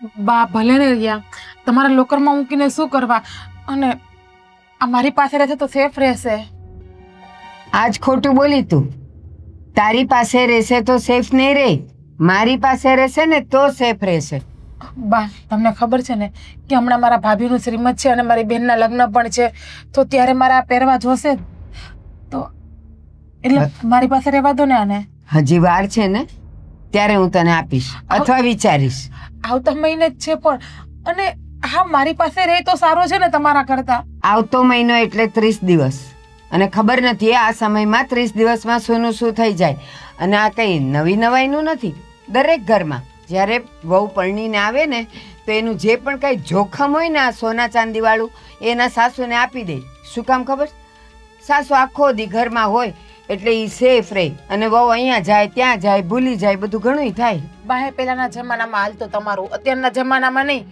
બા ભલે ને રહ્યા, તમારા લોકરમાં મૂકીને શું કરવા? અને આ મારી પાસે રહેશે તો સેફ રહેશે. આજ ખોટું બોલી તું. તારી પાસે રહેશે તો સેફ નહીં રહે, મારી પાસે રહેશે ને તો સેફ રહેશે. બા તમને ખબર છે ને કે હમણાં મારા ભાભીનું શ્રીમત છે અને મારી બહેનના લગ્ન પણ છે, તો ત્યારે મારા આ પહેરવા જોશે જ. તો એટલે મારી પાસે રહેવા દો ને આને. હજી વાર છે ને, ત્યારે હું તને આપીશ અથવા વિચારીશ. આવતા મહિને જ છે પણ, અને હા મારી પાસે રહે તો સારો છે ને તમારા કરતા. આવતો મહિનો એટલે 30 દિવસ, અને ખબર નથી આ સમયમાં 30 દિવસમાં શોનું શું થઈ જાય. અને આ કંઈ નવી નવાઈનું નથી. દરેક ઘરમાં જ્યારે વહુ પરણીને આવે ને તો એનું જે પણ કંઈ જોખમ હોય ને આ સોના ચાંદીવાળું એના સાસુને આપી દે. શું કામ ખબર? સાસુ આખો દી ઘરમાં હોય એટલે એ સેફ રહે, અને વહુ અહીંયા જાય ત્યાં જાય ભૂલી જાય, બધું ઘણું થાય. બાહે પહેલાના જમાનામાં હાલતો તમારું, અત્યારના જમાનામાં નહીં.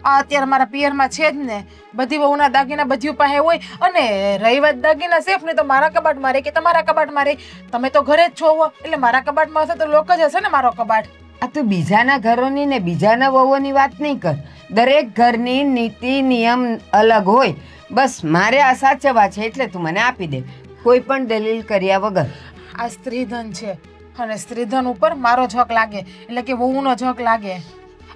આ અત્યારે મારા પિયરમાં છે જ ને, બધી વહુના દાગીના બધી પાસે હોય. અને રહી વાત દાગીના સેફ ને, તો મારા કબાટમાં રહે કે તમારા કબાટમાં રહે. તમે તો ઘરે જ છો એટલે મારા કબાટમાં હશે તો લોક જ હશે ને મારો કબાટ. આ તો બીજાના ઘરોની ને બીજાના વહુઓની વાત નહીં કર. દરેક ઘરની નીતિ નિયમ અલગ હોય. બસ મારે આ સાચવવા છે એટલે તું મને આપી દે, કોઈ પણ દલીલ કર્યા વગર. આ સ્ત્રીધન છે અને સ્ત્રીધન ઉપર મારો ઝક લાગે એટલે કે વહુનો ઝક લાગે.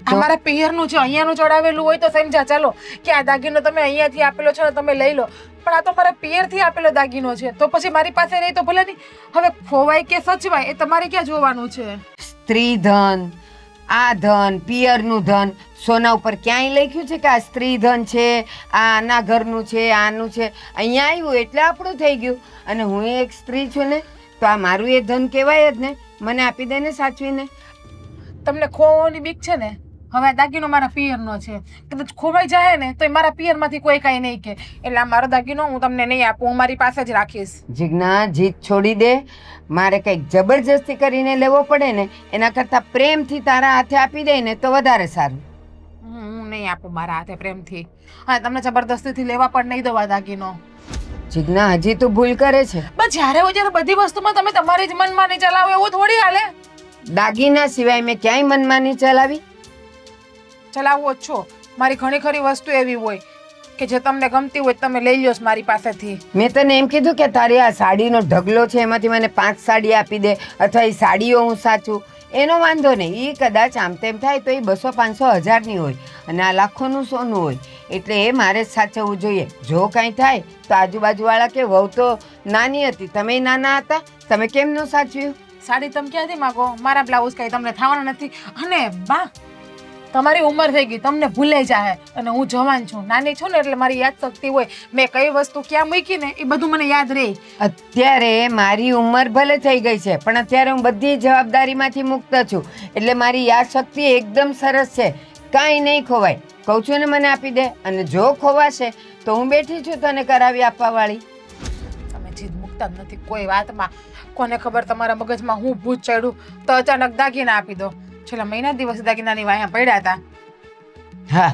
આ મારા પિયરનું છે, અહીંયાનું ચડાવેલું હોય તો સમજા ચાલો કે આ દાગીનો તમે અહીંયાથી આપેલો છે ને તમે લઈ લો, પણ આ તો મારા પિયરથી આપેલો દાગીનો છે, તો પછી મારી પાસે રહી તો ભલે નહીં. હવે ખોવાય કે સચવાય એ તમારે ક્યાં જોવાનું છે? સ્ત્રી ધન, આ ધન, પિયરનું ધન, સોના ઉપર ક્યાંય લખ્યું છે કે આ સ્ત્રી ધન છે, આ આના ઘરનું છે, આનું છે? અહીંયા આવ્યું એટલે આપણું થઈ ગયું. અને હું એક સ્ત્રી છું ને, તો આ મારું એ ધન કહેવાય જ ને. મને આપી દે ને સાચવીને. તમને ખોવાની બીક છે ને? હવે આ દાગીનો મારા પિયરનો છે, કદાચ ખોવાઈ જાય ને તો એ મારા પિયરમાંથી કોઈ કાંઈ નહીં કે, એટલે આ મારો દાગીનો હું તમને નહીં આપું, હું મારી પાસે જ રાખીશ. જીજ્ઞા, જીત છોડી દે. મારે કંઈક જબરજસ્તી કરીને લેવો પડે ને એના કરતાં પ્રેમથી તારા હાથે આપી દે ને તો વધારે સારું. હું નહીં આપું મારા હાથે પ્રેમથી. હા તમને જબરદસ્તીથી લેવા પણ નહીં દવા દાગીનો. જીજ્ઞા, હજી તું ભૂલ કરે છે. બસ જ્યારે હોય ત્યારે બધી વસ્તુમાં તમે તમારી જ મનમાની ચલાવો એવું થોડી હાલે. દાગીના સિવાય મેં ક્યાંય મનમાની ચલાવી? ચલાવવો જ છો. મારી ઘણી ખરી વસ્તુ એવી હોય કે જે તમને ગમતી હોય તમે લઈ લ્યો છો મારી પાસેથી. મેં તને એમ કીધું કે તારી આ સાડીનો ઢગલો છે એમાંથી મને 5 સાડી આપી દે, અથવા એ સાડીઓ હું સાચું, એનો વાંધો નહીં. એ કદાચ આમ તેમ થાય તો એ 200, 500, 1000ની હોય, અને આ લાખોનું સોનું હોય, એટલે એ મારે જ સાચવવું જોઈએ. જો કાંઈ થાય તો આજુબાજુવાળા કે વહુ તો નાની હતી, તમે નાના હતા, તમે કેમ ન સાચવ્યું? સાડી તમે ક્યાંથી માગો? મારા બ્લાઉઝ કાંઈ તમને થવાના નથી. અને બા તમારી ઉંમર થઈ ગઈ, તમને ભૂલાઈ જાય, અને હું જવાન છું, નાની છું ને એટલે મારી યાદ શક્તિ હોય. મેં કઈ વસ્તુ ક્યાં મૂકી ને એ બધું મને યાદ રહે. અત્યારે મારી ઉંમર ભલે થઈ ગઈ છે, પણ અત્યારે હું બધી જવાબદારીમાંથી મુક્ત છું, એટલે મારી યાદ શક્તિ એકદમ સરસ છે. કાંઈ નહીં ખોવાય. કહું છું ને મને આપી દે, અને જો ખોવાશે તો હું બેઠી છું તને કરાવી આપવા વાળી. તમે જીદ મૂકતા જ નથી કોઈ વાતમાં. કોને ખબર તમારા મગજમાં હું ભૂત ચડ્યું તો અચાનક દાગીના આપી દો. છેલ્લા મહિના દિવસ દાગીનાની વાયા પડ્યા હતા. હા,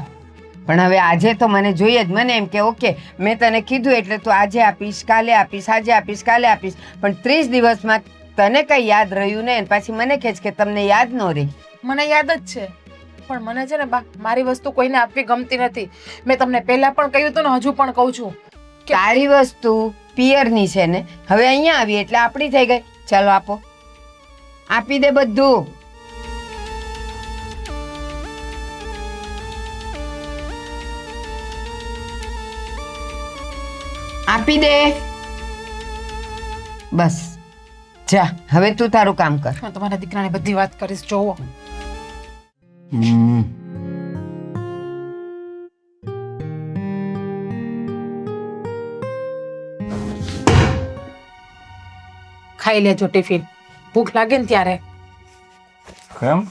પણ હવે આજે તો મને જોઈએ જ. મને એમ કે ઓકે મેં તને કીધું એટલે તું આજે આપીશ, કાલે આપીશ, આજે આપીશ, કાલે આપીશ, પણ 30 દિવસમાં તને કંઈ યાદ રહ્યું ને પછી મને કહે કે તમને યાદ ન રહી. મને યાદ જ છે, પણ મને છે ને બા મારી વસ્તુ કોઈને આપવી ગમતી નથી. મેં તમને પહેલા પણ કહ્યું હતું ને હજુ પણ કહું છું કે તારી વસ્તુ પિયરની છે ને, હવે અહીંયા આવી એટલે આપણી થઈ ગઈ. ચાલો આપો, આપી દે બધું. આપી દે. બસ જા, હવે તું તારું કામ કર. હું તમારા દીકરાને બધી વાત કરીશ. જોવો ખાઈ લેજો ટિફિન, ભૂખ લાગે ને ત્યારે. કેમ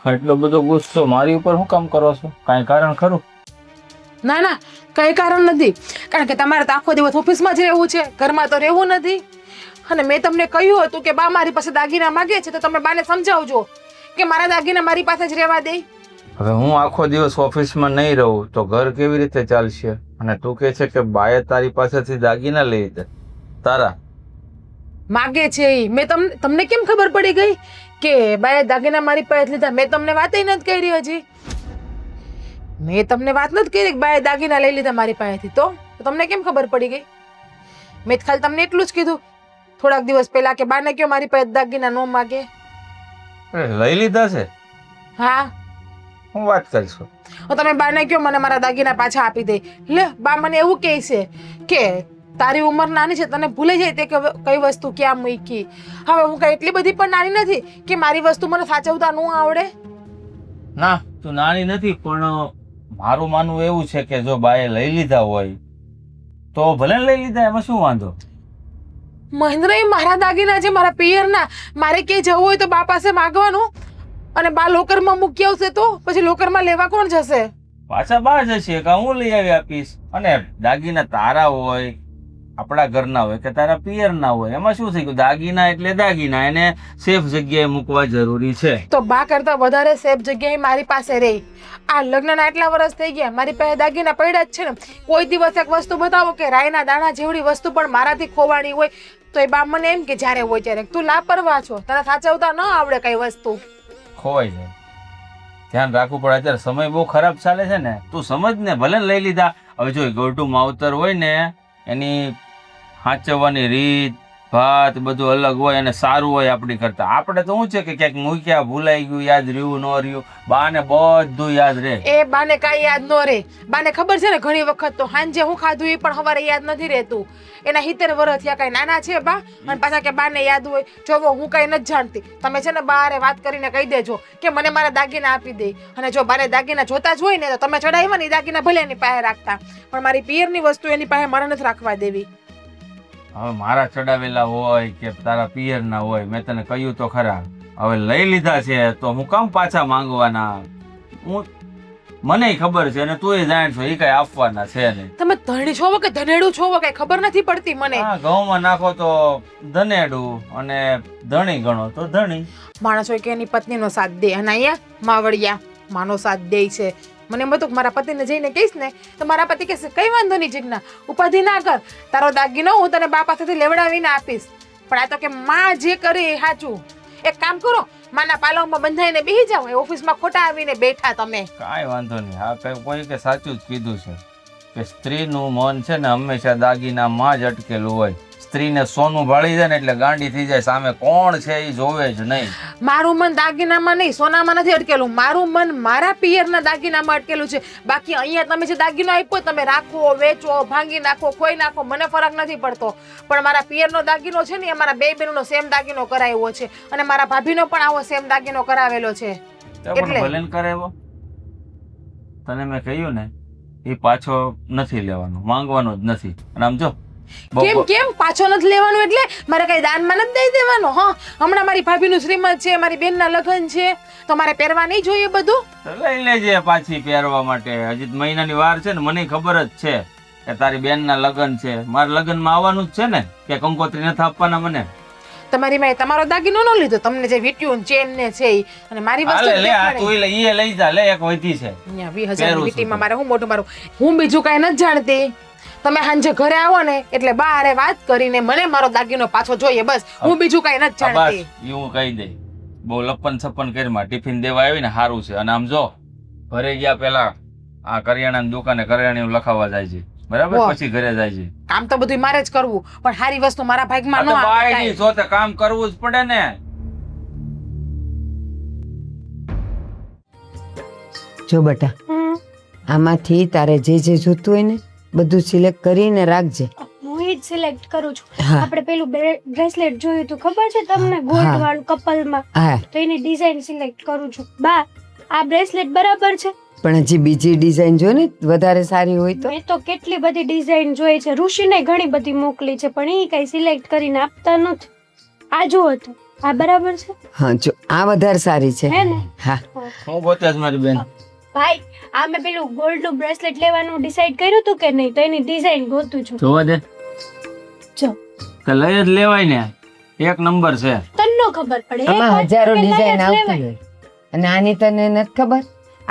એટલો બધો ગુસ્સો મારી ઉપર શું કામ કરો છો? કાંઈ કારણ ખરું? ના ના કઈ કારણ નથી, કારણ કે તમારે તો આખો દિવસ ઓફિસમાં જ રહેવું છે, ઘરમાં તો રહેવું નથી. અને મેં તમને કહ્યું હતું કે બા મારી પાસે દાગીના માગે છે તો તમે બાને સમજાવજો કે મારા દાગીના મારી પાસે જ રહેવા દે. હવે હું આખો દિવસ ઓફિસમાં નહીં રહું તો ઘર કેવી રીતે ચાલશે? અને તું કહે છે કે બાએ તારી પાસેથી દાગીના લઈ લીધા. તારા માગે છે ઈ. મેં તમને કેમ ખબર પડી ગઈ કે બાએ દાગીના મારી પાસે લીધા? મેં તમને વાત નથી કરી હજી. મેં તમને વાત નથી કરી કે બાએ દાગીના લઈ લીધા મારી પાસેથી. તો તમને કેમ ખબર પડી ગઈ? મેં તો ખાલી તમને એટલું જ કીધું થોડાક દિવસ પહેલા કે બાને કયો મારી પાસે દાગીના ન માગે. લઈ લીધા છે? હા, હું વાત કરીશું. તમે બાને કયો મને મારા દાગીના પાછા આપી દે. લે, બા મને એવું કહે છે કે તારી ઉંમર નાની છે, તને ભૂલી જાય તે કે કઈ વસ્તુ ક્યાં મૂકી. હવે હું કઈ એટલી બધી પણ નાની નથી કે મારી વસ્તુ મને સાચવતા ન આવડે. ના, તું નાની નથી, પણ મારું માનવું એવું છે કે જો બાએ લઈ લીધા હોય તો ભલે ને લઈ લીધા, એમાં શું વાંધો? મહેન્દ્ર, એ મારા દાગીના છે, મારા પિયરના. મારે ક્યાંય જવું હોય તો બા પાસે માગવાનું, અને બા લોકરમાં મૂકી આવશે તો પછી લોકરમાં લેવા કોણ જશે? પાછા બહાર જશે કે હું લઈ આવી આપીશ. અને દાગીના તારા હોય, આપણા ઘરના હોય કે તારા પિયરના હોય, એમાં શું થઈ ગયું? દાગીના એટલે દાગીના, એને સેફ જગ્યાએ મૂકવા જરૂરી છે. તો બા કરતા વધારે સેફ જગ્યાએ મારી પાસે રહી. આ લગ્નના એટલા વર્ષ થઈ ગયા, મારી પાસે દાગીના પડ્યા જ છે ને. કોઈ દિવસ એક વસ્તુ બતાવો કે રાયના દાણા જેવડી વસ્તુ પણ મારાથી ખોવાણી હોય તો એ બા મને એમ કે જ્યારે હોય ત્યારે તું લાપરવાહ છો, તને સાચવતા ન આવડે કઈ વસ્તુ. ખોવાઈ જાય, ધ્યાન રાખવું પડે. અત્યારે સમય બહુ ખરાબ ચાલે છે ને, તું સમજ ને. ભલે ને લઈ લીધા, હવે જો ગોટુ માવતર હોય ને એની સાચવવાની રીત ભાત બધું અલગ હોય અને સારું હોય આપણી કરતા. આપણે તો શું છે કે ક્યાંક મૂક્યા, ભૂલાઈ ગયું, યાદ રહ્યું ન રહ્યું, બાને બધું યાદ રહે. એ બાને કાંઈ યાદ ન રહે. બાને ખબર છે ને ઘણી વખત તો સાંજે હું ખાધું એ પણ સવારે યાદ નથી રહેતું. એના 70 વર્ષ થયા, કાંઈ નાના છે બા, અને પાછા કે બાને યાદ હોય. જોવો, હું કાંઈ નથી જાણતી. તમે છે ને બારે વાત કરીને કહી દેજો કે મને મારા દાગીના આપી દે. અને જો બારે દાગીના જોતા જ હોય ને તો તમે ચડાવ્યા ને દાગીના ભલે એની પાસે રાખતા, પણ મારી પિયરની વસ્તુ એની પાસે મારે નથી રાખવા દેવી. હવે મારા ચડાવેલા હોય કે તારા પિયરના હોય, મેં તને કહ્યું તો ખરા. હવે લઈ લીધા છે તો હું કામ પાછા માંગવાના? મને ખબર છે અને તું જાણ છો એ કઈ આપવાના છે નહીં. તમે ધણી છો કે ધનેડું છો કઈ ખબર નથી પડતી મને. હા, ઘઉંમાં નાખો તો ધનેડું અને ધણી ગણો તો ધણી. માણસ હોય કે એની પત્નીનો સાથ દે, અને અહીંયા માવડિયા માનો સાથ દે છે. મને એમ હતું કે મારા પતિને જઈને કહીશ ને તો મારા પતિ કહેશે કઈ વાંધો નહીં જીજ્ઞા, ઉપાધિ ના કર, તારો દાગીનો હું તને બા પાસેથી લેવડાવીને આપીશ. પણ આ તો કે માં જે કરે એ સાચું. એક કામ કરો, માના પાલવમાં બંધાઈને બેસી જાઓ, એ ઓફિસમાં ખોટા આવીને બેઠા તમે. કાંઈ વાંધો નહીં. હા, કઈ કોઈ કે સાચું જ કીધું છે કે સ્ત્રીનું મન છે ને હંમેશા દાગીનામાં જ અટકેલું હોય. સ્ત્રીને સોનું ભાળી જાય ને એટલે ગાંડી થઈ જાય, સામે કોણ છે એ જોવે જ નહીં. મારું મન દાગીનામાં નહીં, સોનામાં નથી અટકેલું. મારું મન મારા પિયરના દાગીનામાં અટકેલું છે. બાકી અહીંયા તમે જે દાગીનો આપ્યો તમે રાખો, વેચો, ભાંગી નાખો, ખોઈ નાખો, મને ફરક નથી પડતો. પણ મારા પિયરનો દાગીનો છે ને એ મારા બે બહેનોનો સેમ દાગીનો કરાવ્યો છે, અને મારા ભાભીનો પણ આવો સેમ દાગીનો કરાવેલો છે. એટલે ભલે કરાવ્યો, તને મેં કહ્યું ને એ પાછો નથી લેવાનો, માંગવાનો જ નથી. અને આમ જો કેમ પાછો નથી લેવાનું? એટલે મારે કઈ દાનમાં નથી દઈ દેવાનો? હા, હમણાં મારી ભાભીનું શ્રીમંત છે, મારી બેનના લગ્ન છે, તો મારે પહેરવા નહીં જોઈએ બધું? લઈ લેજે પાછી પહેરવા માટે. હજી મહિનાની વાર છે ને, મને ખબર જ છે કે તારી બેનના લગ્ન છે. મારા લગ્નમાં આવવાનું જ છે ને, કે કંકોત્રી નથી આપવાના મને? તમારી મેં તમારો દાગીનો ન લીધો, તમને જે વીટ્યું ચેન ને છે ઈ, અને મારી વસ્તુ લે તું લઈ જા. લે, એક વધી છે અહીંયા 20,000 વીટીમાં મારે હું મોટું મારું. હું બીજું કઈ નથી જાણતી. તમે સાંજે ઘરે આવો ને એટલે બારે વાત કરીને મને મારો દાગીનો પાછો જોઈએ, બસ. હું બીજું કઈ નથી જાણતી. બસ હું કહી દઈ. બહુ લપન છપ્પન કરીમાં ટિફિન દેવા આવી ને સારું છે. અને આમ જો ઘરે ગયા પેલા આ કરિયાણાની દુકાને કરિયાણું લખાવા જાય છે, બરાબર? પછી ઘરે જાય છે. કામ તો બધું મારે જ કરવું, પણ સારી વસ્તુ મારા ભાગમાં ન આવે. જો તે કામ કરવું જ પડે ને. જો બેટા, આમાંથી તારે જે જે જોતું હોય ને બધું સિલેક્ટ કરીને રાખજે. હું જ સિલેક્ટ કરું છું. હા. આપણે પેલું બ્રેસલેટ જોયું હતું ખબર છે તમને, ગોલ્ડ વાળું કપલમાં? હા, તો એની ડિઝાઇન સિલેક્ટ કરું છું. બા, આ બ્રેસલેટ બરાબર છે? પણ હજી બીજી ડિઝાઇન જો ને વધારે સારી હોય તો. મેં તો કેટલી બધી ડિઝાઇન જોઈ છે, ઋષિને ઘણી બધી મોકલી છે, પણ એ કઈ સિલેક્ટ કરીને આપતા નથી. આ જુઓ તો, આ બરાબર છે? હા, જો આ વધારે સારી છે. હે ને? હા, હું પોતે જ મારી બેન. ભાઈ, આ મેં પેલું ગોલ્ડ નું બ્રેસલેટ લેવાનું ડિસાઈડ કર્યું હતું કે નહીં, તો એની ડિઝાઇન ગોતું છું. જોવા દે, જો તો લઈ જ લેવાય ને, એક નંબર છે. તને ખબર પડે? આમાં હજારો ડિઝાઇન આવતી હોય અને આની તને નથી ખબર.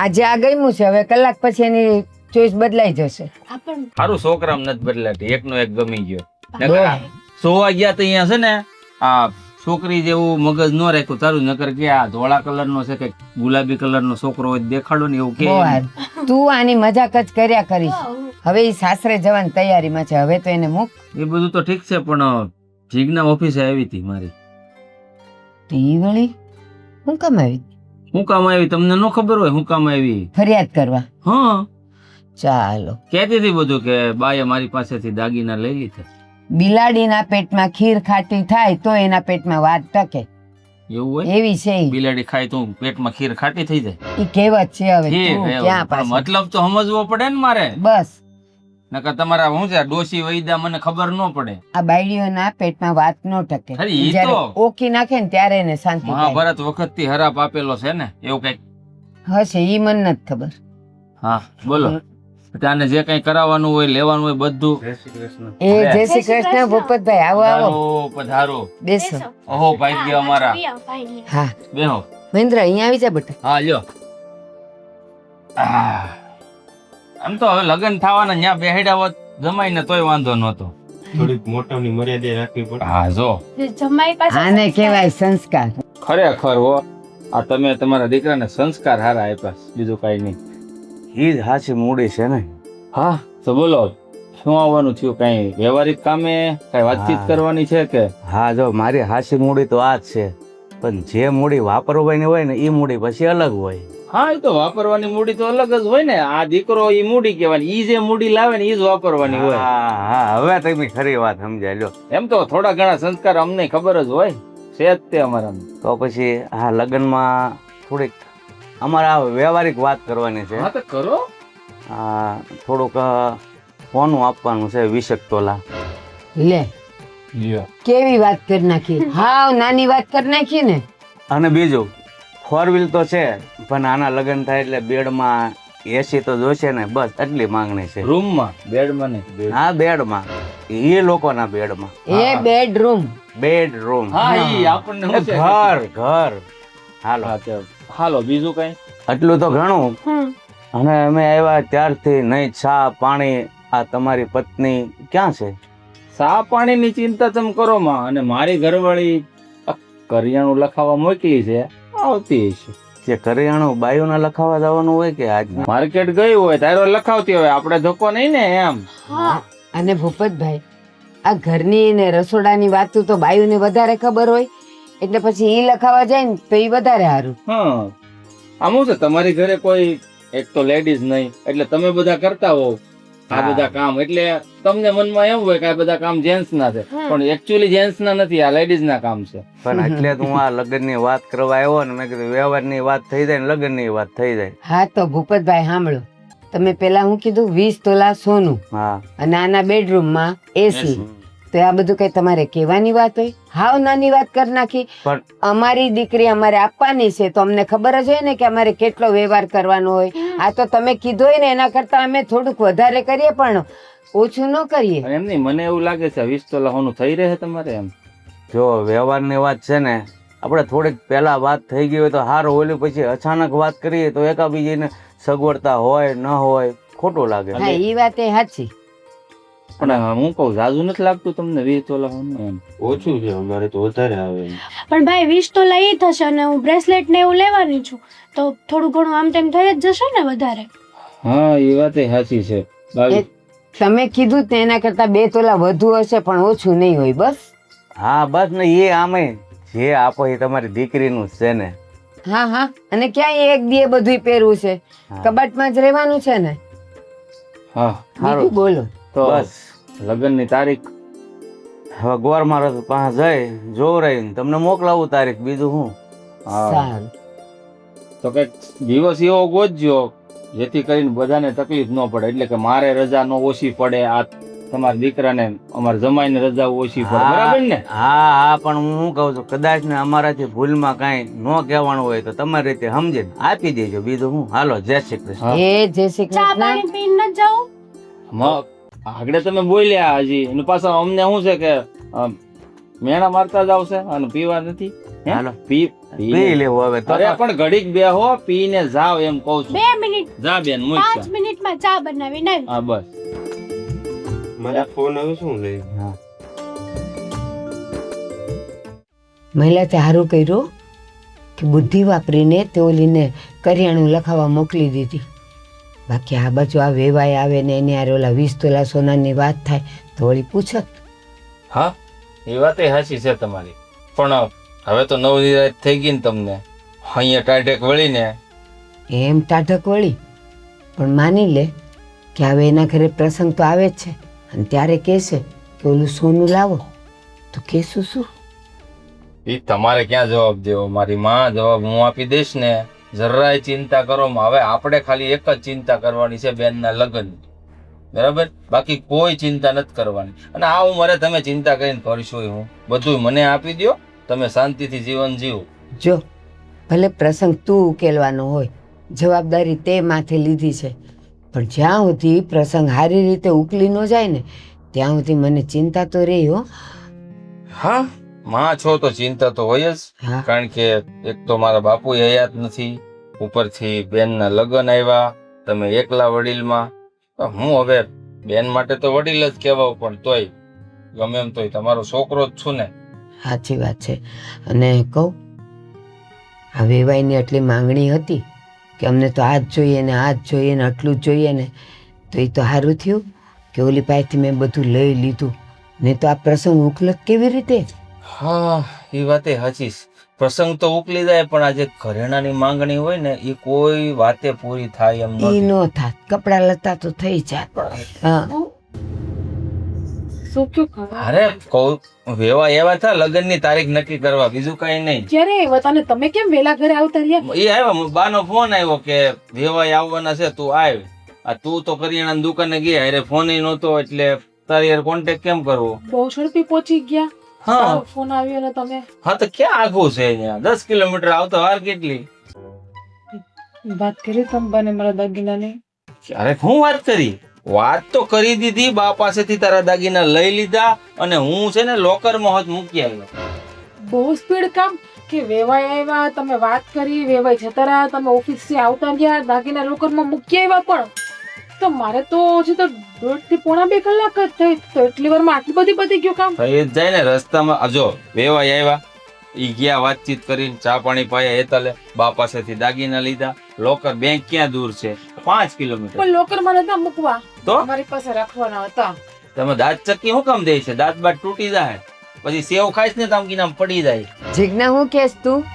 આજે આ ગમ્યું છે, હવે કલાક પછી એની ચોઈસ બદલાઈ જશે. સારું, છોકરામ નથી બદલાતી, એકનો એક ગમી ગયો. સોવા ગયા તો અહીંયા છે ને આ છોકરી જેવું મગજ ન રાખ્યું તારું, નકર કે આ ધોળા કલરનો છે કે ગુલાબી કલરનો છોકરો હોય દેખાડો ને એવું કે. બહુ હારું. તું આની મજાક જ કર્યા કરીશ. હવે એ સાસરે જવાની તૈયારીમાં છે, હવે તો એને મૂક. એ બધું તો ઠીક છે, પણ જીજ્ઞા ઓફિસે આવી હતી મારી. ઈ વળી હું કામ આવી? હું કામ આવી તમને ન ખબર હોય? હું કામ આવી? ફરિયાદ કરવા? હા, ચાલો. કહેતી હતી બધું કે બાએ મારી પાસેથી દાગીના લઈ લીધા. બિલાડીના પેટમાં ખીર ખાટી થાય તો એના પેટમાં વાત ટકે, એવું હોય? એવી છે ઈ. બિલાડી ખાય તો પેટમાં ખીર ખાટી થઈ જાય. ઈ કહેવત છે. હવે ખીર તું એવું. ક્યાં પણ પાછો? મતલબ તો સમજવો પડે ને મારે. બસ નકર તમારા શું છે ડોશી વૈદા મને ખબર ન પડે. આ બાયડીઓના પેટમાં વાત ન ટકે. અરે ઈ જ્યારે તો ઓકી નાખે ને ત્યારે એને શાંતિ થાય. મહાભારત વખત થી હરાપ આપેલો છે ને એવું કઈક. હશે ઈ મને નથી ખબર. હા બોલો. આને જે કઈ કરાવવાનું હોય લેવાનું હોય બધું. એ જય શ્રી કૃષ્ણ ભૂપતભાઈ, આવો આવો, પધારો પધારો. બેસો. ઓહો ભાઈ ગયા અમારા. હા બેહો. મહેન્દ્ર અહીંયા આવી જા બેટા. હા લ્યો. આમ તો હવે લગ્ન થવાના ન્યા બેહેડા હોત જમાઈને તોય વાંધો નતો. થોડીક મોટાની મર્યાદા રાખવી પડે. હા જો જમાઈ પાસે આને કહેવાય સંસ્કાર. ખરેખર હો, આ તમે તમારા દીકરાને સંસ્કાર હારા આપ્યા છે, બીજું કઈ નહીં. ઈ જ હાચી મૂડી છે ને. હા તો બોલો શું આવવાનું થયું? કઈ વ્યવહારિક કામે કઈ વાતચીત હા. કરવાની છે કે? હા જો મારી હાચી મૂડી તો આ જ છે, પણ જે મૂડી વાપરવાની હોય ને એ મૂડી પછી અલગ હોય. હા એ તો વાપરવાની મૂડી તો અલગ જ હોય ને. આ દીકરો ઈ મૂડી કહેવાની, ઈ જે મૂડી લાવે ને ઈ જ વાપરવાની હોય. હા હા હવે તમે ખરી વાત સમજાય લ્યો. એમ તો થોડા ઘણા સંસ્કાર અમને ખબર જ હોય છે જ તે અમારા. તો પછી આ લગ્નમાં થોડીક અમારે આ વ્યવહારિક વાત કરવાની છે. હા તો કરો. આ થોડુંક સોનું આપવાનું છે 20 તોલા. લે કેવી વાત કરી નાખી, હાવ નાની વાત કરી નાખી ને. અને બીજું 4 વ્હીલ તો છે, પણ આના લગ્ન થાય એટલે બેડમાં એસી તો જોશે ને, બસ એટલી માંગણી છે. રૂમમાં બેડમાં નહીં. હા બેડમાં, એ લોકોના બેડમાં. એ બેડરૂમ. બેડરૂમ. હા ઈ આપણને શું છે? ઘર ઘર. હાલો હા તો હાલો બીજું કઈ? આટલું તો ઘણું. હમ. અને અમે આવ્યા ત્યારથી નહીં ચા પાણી. આ તમારી પત્ની ક્યાં છે? સા પાણીની ચિંતા તમે કરો માં. અને મારી ઘરવાળી કરિયાણું લખાવા મોકલી છે, આવતી હશે. જે કરિયાણું બાયુના લખાવા જવાનું હોય કે આજ માર્કેટ ગઈ હોય તારો લખાવતી હોય, આપણે ધક્કો નહીં ને એમ. હા અને ભૂપતભાઈ આ ઘરની ને રસોડાની વાતો તો બાયુને વધારે ખબર હોય, એટલે પછી ઈ લખાવા જાય ને તો ઈ વધારે સારું. હા આમ શું છે તમારી ઘરે કોઈ એક તો લેડીઝ નહીં, એટલે તમે બધા કરતા હોવ આ બધા કામ, એટલે તમને મનમાં એમ હોય કે આ બધા કામ જેન્ટ્સ ના છે, પણ એકચ્યુઅલી જેન્ટ્સ ના નથી, આ લેડીઝ ના કામ છે. પણ એટલે હું આ લગ્નની વાત કરવા આવ્યો ને મેં કીધું વ્યવહારની વાત થઈ જાય ને લગ્નની વાત થઈ જાય. હા તો ભૂપતભાઈ સાંભળો, તમે પેલા હું કીધું 20 તોલા સોનું હા અને આના બેડરૂમમાં એસી, તો આ બધું કઈ તમારે કહેવાની વાત હોય? હાવ નાની વાત કરી નાખી. પણ અમારી દીકરી અમારે આપવાની છે તો અમને ખબર જ હોય ને કે અમારે કેટલો વ્યવહાર કરવાનો હોય. આ તો તમે કીધું હોય ને એના કરતા અમે થોડુંક વધારે કરીએ પણ ઓછું ન કરીએ. એમ નહીં, મને એવું લાગે છે 20 તોલા હોનું થઈ રહે તમારે એમ. જો વ્યવહારની વાત છે ને, આપણે થોડીક પહેલા વાત થઈ ગઈ હોય તો સારું, ઓલી પછી અચાનક વાત કરીએ તો એકાબીજીને સગવડતા હોય ન હોય ખોટું લાગે. હા ઈ વાત એ સાચી. પણ હું કહું જાજુ નથી લાગતું તમને 20 તોલા હોનું એમ? ઓછું છે અમારે તો વધારે આવે. પણ ભાઈ 20 તોલા એ થશે અને હું બ્રેસલેટ ને એવું લેવાની છું તો થોડું ઘણું આમ તેમ થઈ જ જશે ને વધારે. હા એ વાત સાચી છે. એ તમે કીધું ને એના કરતા 2 તોલા વધુ હશે પણ ઓછું નહીં હોય. બસ હા બસ ને, એ આમે જે આપો એ તમારી દીકરીનું જ છે ને. હા હા. અને ક્યાંય એક દી બધું પહેરવું છે? કબાટમાં જ રહેવાનું છે ને? હા બીજું બોલો. તો બસ લગ્નની તારીખ હવે ગોર મારો પાસે જઈ જોવરાઈને તમને મોકલાવું તારીખ, બીજું હું. સારું. તો કઈક દિવસ એવો ગોતજો જેથી કરીને બધાને તકલીફ ન પડે, એટલે કે મારે રજા ન ઓછી પડે, આ તમારા દીકરાને અમારા જમાઈને રજા ઓછી પડે, બરાબર ને? હા હા પણ હું શું કહું છું, કદાચ ને અમારાથી ભૂલમાં કાંઈ ન કહેવાનું હોય તો તમારી રીતે સમજીને આપી દેજો, બીજું હું. હાલો જય શ્રી કૃષ્ણ. એ જય શ્રી ચા કૃષ્ણ. પાણી પીને ન જાઉં? આગળ તમે બોલ્યા હજી એનું પાછળ અમને શું છે કે મેણા મારતા જ આવશે અને પીવા નથી. હે? હાલો. પી પી લેવું હવે તો. અરે પણ ઘડીક બેહો, પીને જાવ એમ કહું છું. 2 મિનિટ જા બેન 5 મિનિટમાં ચા બનાવીને આવી. હા બસ. મારા ફોન આવે શું લઈ? હા મહિલા તે સારું કર્યું કે બુદ્ધિ વાપરીને તે ઓલીને કરિયાણું લખાવા મોકલી દીધી. બાકી આ બાજુ આ વેવાય આવે ને એની હારે ઓલા 20 તોલા સોનાની વાત થાય તો વળી પૂછત. હા એ વાત હાચી છે તમારી, પણ હવે તો નવનિરાશ થઈ ગઈ ને તમને અહીંયા ટાઢેક વળીને. એમ ટાઢક વળી પણ માની લે કે હવે એના ઘરે પ્રસંગ તો આવે જ છે અને ત્યારે કહેશે કે ઓલું સોનું લાવો તો કહેશું શું? એ તમારે ક્યાં જવાબ દેવો, મારી માં જવાબ હું આપી દઈશ ને. જરાય ચિંતા કરો માં. હવે આપણે ખાલી એક જ ચિંતા કરવાની છે બેનના લગ્ન, બરાબર? બાકી કોઈ ચિંતા નથી કરવાની. અને આ ઉંમરે તમે ચિંતા કરીને કરશો હું બધું મને આપી દો, તમે શાંતિથી જીવન જીવો. જો ભલે પ્રસંગ તું ઉકેલવાનો હોય, જવાબદારી તે માથે લીધી છે, પણ જ્યાં સુધી પ્રસંગ સારી રીતે ઉકલી ન જાય ને ત્યાં સુધી મને ચિંતા તો રહી હો. હા માં છો તો ચિંતા તો હોય જ, હા કારણ કે એક તો મારા બાપુ હયાત નથી, ઉપરથી બેનના લગ્ન આવ્યા, તમે એકલા વડીલમાં. તો હું હવે બેન માટે તો વડીલ જ કહેવાઉં, પણ તોય ગમે એમ તોય તમારો છોકરો જ છું ને. સાચી વાત છે. અને કહું આ વેવાઈની આટલી માંગણી હતી કે અમને તો આ જ જોઈએ ને આ જ જોઈએ ને આટલું જ જોઈએ ને, તો એ તો સારું થયું કે ઓલી પાસેથી મેં બધું લઈ લીધું, ને તો આ પ્રસંગ ઉકલત કેવી રીતે? હા એ વાતે હાચી. પ્રસંગ તો ઉકલી જાય પણ આજે ઘરેણાની માંગણી હોય ને એ કોઈ વાતે પૂરી થાય એમ એ નથી. ન થાત, કપડા લતા તો થઈ જાત. હા શું કયું ખબર? અરે કહું વેવા એવા થા લગ્નની તારીખ નક્કી કરવા, બીજું કઈ નહીં. ક્યારે આવ્યા તા ને તમે કેમ વેલા ઘરે આવતા રહ્યા? એ આવ્યા, બાનો ફોન આવ્યો કે વેવાય આવવાના છે તું આવ. આ તું તો કરિયાણાની દુકાને ગયા, અરે ફોન નહોતો એટલે તારી યાર કોન્ટેક્ટ કેમ કરવો? બહુ ઝડપી પહોંચી ગયા. હા તારો ફોન આવ્યો ને તમે હા તો ક્યાં આઘું છે અહીંયા? 10 કિલોમીટર આવતો વાર કેટલી? વાત કરી તમે બને મારા દાગીનાની. અરે હું વાત કરી? વાત તો કરી દીધી, બા પાસેથી તારા દાગીના લઈ લીધા અને હું છે ને લોકરમાં હાથ મૂકી આવ્યો. બહુ સ્પીડ કામ કે વેવાય આવ્યા, તમે વાત કરી, વેવાય જતા રહ્યા, તમે ઓફિસ થી આવતા ગયા, દાગીના લોકરમાં મૂકી આવ્યા. પણ તો મારે તો હજી તો 1.5 થી પોણા 2 કલાક જ થઈ, તો એટલી વારમાં આટલી બધી પતી ગયું કામ? થઈ જ જાય ને રસ્તામાં. જો વેવાય આવ્યા, ઈ ગયા વાતચીત કરીને ચા પાણી પાયા, હેતલે બા પાસેથી દાગીના લીધા. લોકર બેંક ક્યાં દૂર છે? 5 કિલોમીટર. પણ લોકર માં નતા મૂકવા, તો અમારી પાસે રાખવાના હતા. તમે દાંત ચક્કી શું કામ દે છે? દાંત બાત તૂટી જાય પછી સેવ ખાઈશ ને તો આમ પડી જાય. જીજ્ઞા હું કહેશ તું?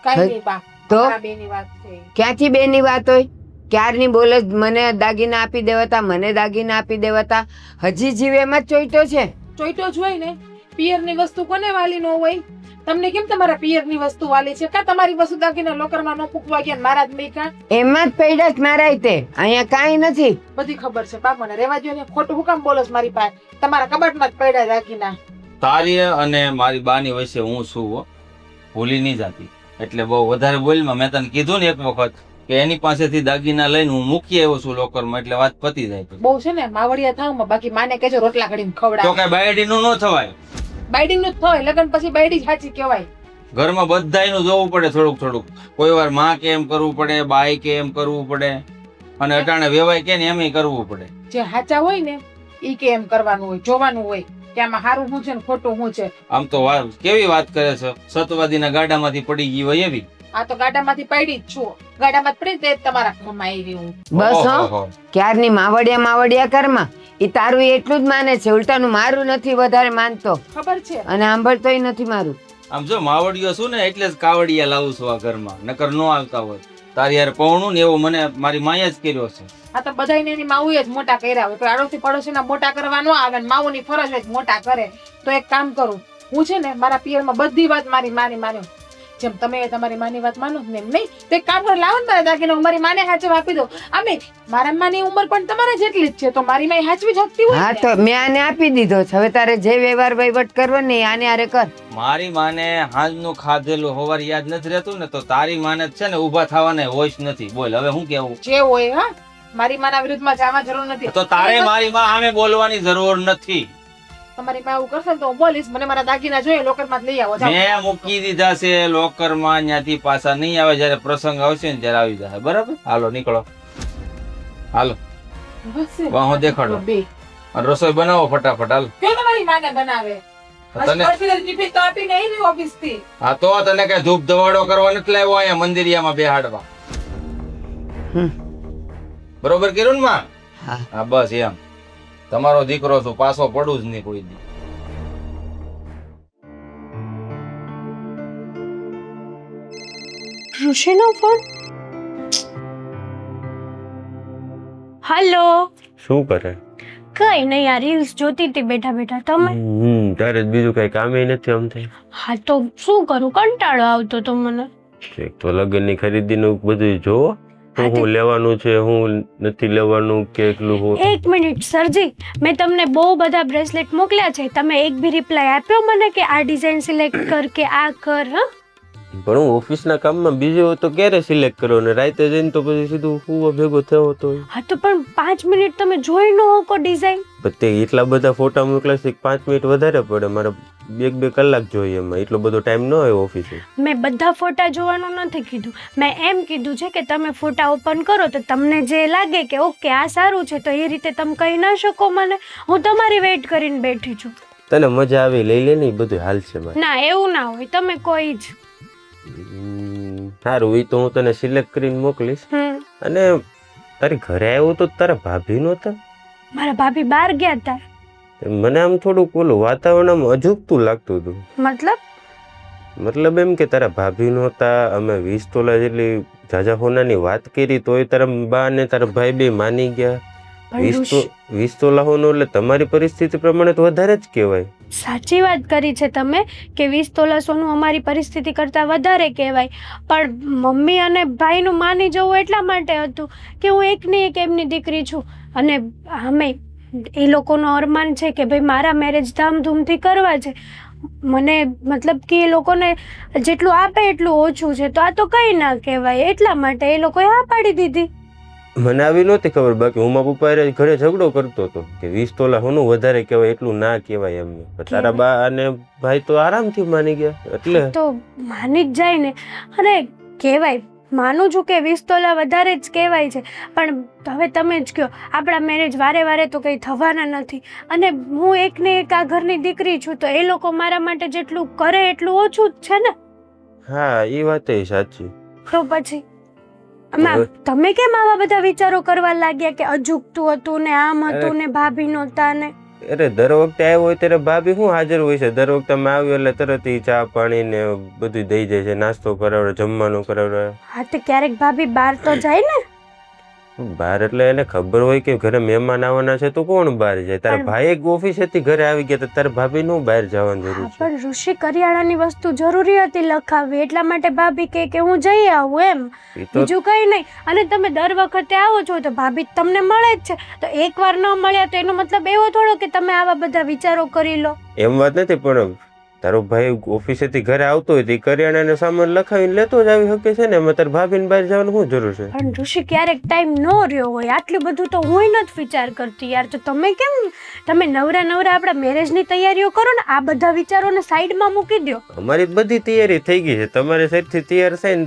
કાઈ નહીં બા, તો અમારા બેની વાત છે. ક્યાંથી બેની વાત હોય? ક્યારની બોલે જ મને દાગીના આપી દેવાતા, મને દાગીના આપી દેવાતા. હજી જીવ એમાં જ ચોઈટો છે. ચોઈટો જ હોય ને. પિયરની વસ્તુ કોને વાલી ન હોય? તમને કેમ તમારા પિયરની વસ્તુ વાલી છે? કા તમારી વસ્તુ દાગીના લોકરમાં ન પૂકવા ગયા મારા જ મેં? કા એમાં જ પૈડા જ મારાય તે, અહીંયા કાંઈ નથી. બધી ખબર છે બા, મને રેવા દ્યો ને. ખોટું હું કામ બોલો છો મારી પાસે? તમારા કબાટમાં જ પડ્યા દાગીના. તારી અને મારી બાની વચ્ચે હું છું હો, ભૂલી નહીં જાતી. એટલે બહુ વધારે બોલમાં મેં તને કીધું ને એક વખત કે એની પાસેથી દાગીના લઈને હું મૂકી આવ્યો છું લોકરમાં, એટલે વાત પતી જાય. બહુ છે ને માવડિયા થાવ, બાકી માને કહેજો રોટલા ઘડીને તો ખવડાવે. કઈ બાયડીનું ન થવાય. બાઈડિંગ નું જ થાય, લગન પછી બાઈડી જ સાચી કહેવાય. ઘરમાં બધાયનું જોવું પડે થોડુંક થોડુંક. કોઈ વાર માં કે એમ કરવું પડે, બાઈ કે એમ કરવું પડે, અને અટાણે વેવાય કે ને એમ કરવું પડે. જે સાચા હોય ને ઈ કે એમ કરવાનું હોય, જોવાનું હોય કે આમાં સારું શું છે ને ખોટું શું છે. આમ તો કેવી વાત કરે છે, સતવાદીના ગાડામાંથી પડી ગઈ હોય એવી. આ તો ગાડામાંથી પડી જ છું, ગાડામાં જ પડી તે જ તમારા ઘરમાં આવી હું. બસ હો, ઓહોહો. ક્યારની માવડિયા કરમાં. એ તારું એટલું જ માને છે, ઉલટાનું મારું નથી વધારે માનતો, ખબર છે? અને સાંભળતોય નથી મારું. આમ જો માવડીઓ છું ને એટલે જ કાવડિયા લાવું છું આ ઘરમાં, નકર નો આવતા હોય. તારી યાર પૌણું ને એવું મને મારી માએ જ કર્યો છે. આ તો બધાયને એની માવુએ જ મોટા કર્યા હોય, કોઈ આડોશી પડોશીના મોટા કરવા ન આવે ને માવુની ફરજ હોય મોટા કરે. તો એક કામ કરું, હું છે ને મારા પિયરમાં બધી વાત મારી માની માન્યો, જેમ તમે તમારી માની વાત માનો ને એમ નહીં. તો એક કામ કરો, લાવો ને મારા દાગીના હું મારી માને હાચવ આપી દઉં. આમે મારા માની ઉંમર પણ તમારા જેટલી જ છે, તો મારી માઈ હાચવી શકતી હોય હા ને. તો મેં આને આપી દીધો છે, હવે તારે જે વ્યવહાર વહીવટ કરવો ને એ આને આરે કર. મારી માને હાંજનું ખાધેલું હોવાર યાદ નથી રહેતું ને, તો તારી માને જ છે ને ઊભા થવાને હોશ નથી. બોલ હવે હું કેવું? જે હોય. હા, મારી માના વિરુદ્ધમાં જવા જરૂર નથી. તો તારે મારી માં સામે બોલવાની જરૂર નથી. તમારી માં એવું કરશે ને તો હું બોલીશ, મને મારા દાગીના જોઈએ લોકરમાં જ લઈ આવો. જાઓ. મેં મૂકી દીધા છે લોકરમાં, ત્યાંથી પાછા નહીં આવે. જયારે પ્રસંગ આવશે ને ત્યારે આવી જશે. બરાબર? હાલો નીકળો, હાલો બસ વાહો દેખાડો. બે અને રસોઈ બનાવો ફટાફટ. હાલ કયો તમારી માને બનાવે. તને ટિફિન તો આપીને આવી ને ઓફિસથી. હા તો તને કઈ ધૂપ ધવાડો કરવા નથી લાવ્યો અહીંયા મંદિરિયામાં બેહાડવા. બરોબર કર્યું ને માં? હા. હા બસ એમ. તમારો દીકરો છું, પાછો પડું જ નહીં કોઈ દી. ઋષિનો ફોન. હલો. શું કરે? કઈ નહીં, આ રીલ્સ જોતી હતી બેઠા બેઠા. તમે? તારે જ બીજું કઈ કામે નથી આમ થઈ. હા તો શું કરું, કંટાળો આવતો તો મને. એક તો લગ્નની ખરીદીનું બધું જોવો, હું લેવાનું છે, હું નથી લેવાનું, કેટલું હું. એક મિનિટ સરજી, મેં તમને બહુ બધા બ્રેસલેટ મોકલ્યા છે, તમે એક બી રિપ્લાય આપ્યો મને કે આ ડિઝાઇન સિલેક્ટ કર કે આ કર? હા પણ હું ઓફિસના કામમાં બીજો તો ક્યારે સિલેક્ટ કરો ને રાતે જઈને તો પછી સીધું હું ભેગો થયો તો. હા તો પણ 5 મિનિટ તમે જોઈ ન હકો ડિઝાઇન. તે એટલા બધા ફોટા મોકલ્યા છે, 5 મિનિટ વધારે પડે, મારે 2 કલાક જોઈએ એમાં, એટલો બધો ટાઈમ ન હોય ઓફિસે. મેં બધા ફોટા જોવાનું નથી કીધું, મેં એમ કીધું છે કે તમે ફોટા ઓપન કરો તો તમને જે લાગે કે ઓકે આ સારું છે તો એ રીતે તમે કહી ના શકો મને. હું તમારી વેઇટ કરીને બેઠી છું. તને મજા આવી લઈ લે ને, એ બધું હાલ છે મારે. ના એવું ના હોય, તમે કોઈ જ. સારું, એ તો હું તને સિલેક્ટ કરીને મોકલીશ. અને તારી ઘરે આવ્યો તો તારા ભાભી નહોતા? મારા ભાભી બહાર ગયા હતા. મને આમ થોડુંક ઓલું વાતાવરણ આમ અજુગતું લાગતું હતું. મતલબ એમ કે તારા ભાભી નહોતા, અમે 20 તોલા જેટલી જાજા હોનાની વાત કરી તોય તારા બા ને તારા ભાઈ બે માની ગયા. 20 તોલા હોનું એટલે તમારી પરિસ્થિતિ પ્રમાણે તો વધારે જ કહેવાય. સાચી વાત કરી છે તમે કે 20 તોલા સોનું અમારી પરિસ્થિતિ કરતા વધારે કહેવાય, પણ મમ્મી અને ભાઈનું માની જવું એટલા માટે હતું કે હું એકની એક એમની દીકરી છું અને અમે એ લોકોનો અરમાન છે કે ભાઈ મારા મેરેજ ધામધૂમથી કરવા છે. મને મતલબ કે એ લોકોને જેટલું આપે એટલું ઓછું છે, તો આ તો કંઈ ના કહેવાય, એટલા માટે એ લોકોએ હા પાડી દીધી. મને આવી નહોતી ખબર, બાકી હું મારા પપ્પા ઘરે ઝઘડો કરતો હતો કે 20 તોલા હોનું વધારે કહેવાય, એટલું ના કહેવાય એમ. તારા બા અને ભાઈ તો આરામથી માની ગયા, એટલે તો માની જ જાય ને. અને કહેવાય, માનું છું કે 20 તોલા વધારે જ કહેવાય છે, પણ હવે તમે જ કહો આપણા મેરેજ વારે વારે તો કંઈ થવાના નથી અને હું એકને એક આ ઘરની દીકરી છું, તો એ લોકો મારા માટે જેટલું કરે એટલું ઓછું જ છે ને. હા એ વાત એ સાચી. તો પછી તમે કેમ આવા બધા વિચારો કરવા લાગ્યા કે અજુગતું હતું ને આમ હતું ને ભાભી નહોતા ને? અરે દર વખતે આવ્યો હોય ત્યારે ભાભી શું હાજર હોય છે, દર વખતે અમે આવ્યો એટલે તરત ચા પાણી ને બધું દઈ જાય છે, નાસ્તો કરાવડે, જમવાનું કરાવડે. હા તો ક્યારેક ભાભી બહાર તો જાય ને. બહાર એટલે એને ખબર હોય કે ઘરે મહેમાન આવવાના છે તો કોણ બહાર જાય? તારા ભાઈ એક ઓફિસેથી ઘરે આવી ગયા તો તારા ભાભી નું બહાર જવાની જરૂર છે? પણ ઋષિ કરિયાણાની વસ્તુ જરૂરી હતી લખાવવી, એટલા માટે ભાભી કે હું જઈ આવું એમ, બીજું કઈ નહીં. અને તમે દર વખતે આવો છો તો ભાભી તમને મળે જ છે, તો એકવાર ન મળ્યા તો એનો મતલબ એવો થોડો કે તમે આવા બધા વિચારો કરી લો. એમ વાત નથી, પણ તારો ભાઈ ઓફિસેથી ઘરે આવતો હોય તો કરિયાણાનો સામાન લખાવીને લેતો જ આવી શકે છે ને, એમાં તારા ભાભીને બહાર જવાનું શું જરૂર છે? પણ ઋષિ ક્યારેક ટાઈમ ન રહ્યો હોય, આટલું બધું તો હું નથી વિચાર કરતી યાર. તો તમે કેમ તમે નવરા આપણા મેરેજની તૈયારીઓ કરો ને, આ બધા વિચારોને સાઈડમાં મૂકી દો. અમારી બધી તૈયારી થઈ ગઈ છે, તમારી સાઈડથી તૈયાર થઈને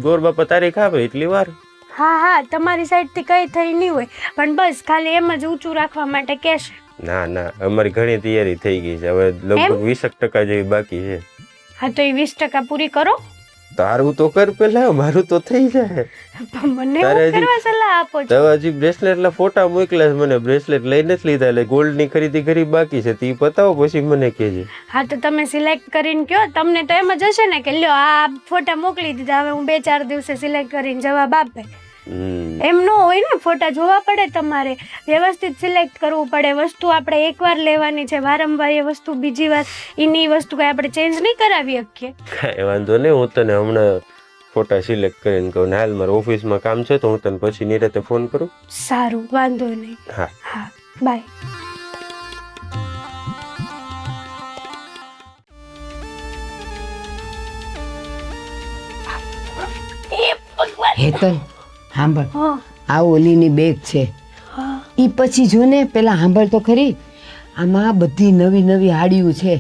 ગોર બાપા તારીખ આપે એટલી વાર. હા તમારી સાઈડથી કઈ થઈ નહીં હોય, પણ બસ ખાલી એમ જ ઊંચું રાખવા માટે કહેશે. ના અમારી ઘણી તૈયારી થઈ ગઈ છે, હવે લગભગ 20% જેવી બાકી છે. હા તો એ 20% પૂરી કરો. તારું તો કર પેલા, મારું તો થઈ જાય. મને કરવા સલાહ આપો છો? તો હજી બ્રેસલેટના ફોટા મોકલ્યા છે મને, બ્રેસલેટ લઈ નથી લીધા, એટલે ગોલ્ડની ખરીદી કરી બાકી છે, તે પતાવો પછી મને કહેજે. હા તો તમે સિલેક્ટ કરીને કહો, તમને તો એમ જ હશે ને કે લ્યો આ ફોટા મોકલી દીધા, હવે હું 2-4 દિવસે સિલેક્ટ કરીને જવાબ આપે. એમ ન હોય ને, ફોટા જોવા પડે, તમારે વ્યવસ્થિત સિલેક્ટ કરવું પડે. વસ્તુ આપણે એકવાર લેવાની છે, વારંવાર એ વસ્તુ બીજી વાર એની વસ્તુ કઈ આપણે ચેન્જ નહીં કરાવી શકીએ. કાંઈ વાંધો નહીં, હું તને હમણાં ફોટા સિલેક્ટ કરીને કહું. હાલ મારે ઓફિસમાં કામ છે તો હું તને પછી નિરાતે ફોન કરું. સારું, વાંધો નહીં. હા બાય. હેતલ સાંભળ, આ ઓલીની બેગ છે, ઈ પછી જો ને પેલા સાંભળ તો ખરી, આમાં બધી નવી હાડીઓ છે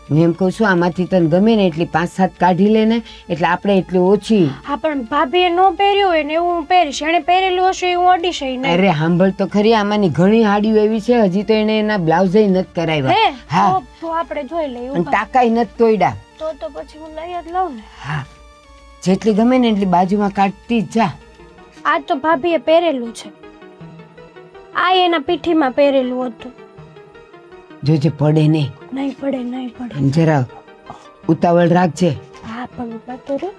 હું એમ કહું છું આમાંથી તને ગમે ને એટલી 5-7 કાઢી લે ને એટલે આપણે એટલી ઓછી. હા પણ ભાભીએ ન પહેર્યું હોય ને એવું હું પહેરીશ. એણે પહેરેલું હશે એ હું અડીશ નહીં. અરે સાંભળ તો ખરી, આમાંની ઘણી હાડીઓ એવી છે હજી તો એને એના બ્લાઉઝ નથી કરાવ્યા. હે હા તો આપણે જોઈ લઈએ. અને ટાકાઈ નથી તોડ્યા. તો પછી હું લઈ જ લઉં ને. હા જેટલી ગમે ને એટલી બાજુમાં કાઢતી જ જા. આ તો ભાભીએ પહેરેલું છે. આ એના પીઠીમાં પહેરેલું હતું. જોજે પડે નહીં. નહીં પડે. અને જરા ઉતાવળ રાખજે. હા પણ પતો રે.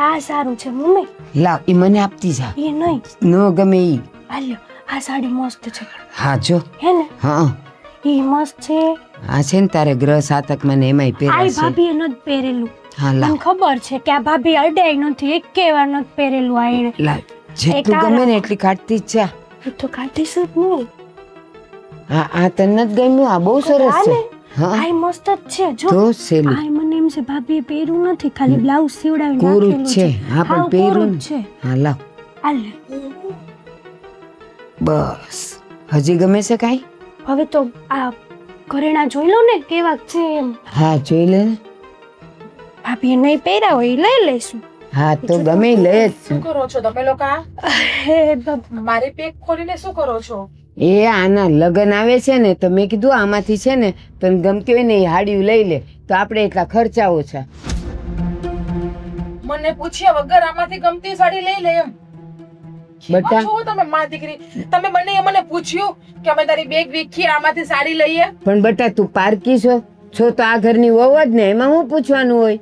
આ સારું છે મમ્મી. લાવ ઈ મને આપતી જા. એ નહીં. નો ગમે ઈ. હાલ્યો આ સાડી મસ્ત છે. હા જો. હે ને? હા એ મસ્ત છે. આ છે ને તારે ગ્રહ સાતકમાં ને એમાંય આ પહેરાશે. ભાભીએ નથી પહેરેલું. હા મને લાવ ખબર છે કે આ ભાભી અડાઈ નથી. એકે વાર નથી પહેરેલું આ એણે. લાવ જેટલું ગમે ને એટલી કાઢતી જ જા. એ તો કાઢીશ જ નહીં. હા આ તને નથી ગમ્યું? આ બહુ સરસ છે. હા આ મસ્ત જ છે જો. તો સેલું આ મને એમ છે ભાભીએ પહેર્યું નથી, ખાલી બ્લાઉઝ સીવડાવી કોરું નાખેલું જ છે. હા પણ હાવ પહેરું કોરું ને. જ છે. હા લાવ હાલ બસ. હજી ગમે છે કાંઈ? હવે તો આ ઘરેણા જોઈ લો ને કેવા છે એમ. હા જોઈ લે ને. ભાભીએ નહીં પહેર્યા હોય એ લઈ લઈશું. હા તો ગમે ઈ લે જ. શું કરો છો તમે લોકો? હે બાપ. મારી પેક ખોલીને શું કરો છો? એ આના લગન આવે છે ને તો મેં કીધું આમાંથી છે ને તને ગમતી હોય ને એ હાડિયું લઈ લે તો આપણે એટલા ખર્ચા ઓછા. મને પૂછ્યા વગર આમાંથી ગમતી સાડી લઈ લે એમ? બટા છો તમે માં દીકરી? તમે બંને મને પૂછ્યું કે અમે તારી બેગ વીખી આમાંથી સાડી લઈએ? પણ બટા તું પારકી છો તો આ ઘરની વહુ જ ને, એમાં હું પૂછવાનું હોય?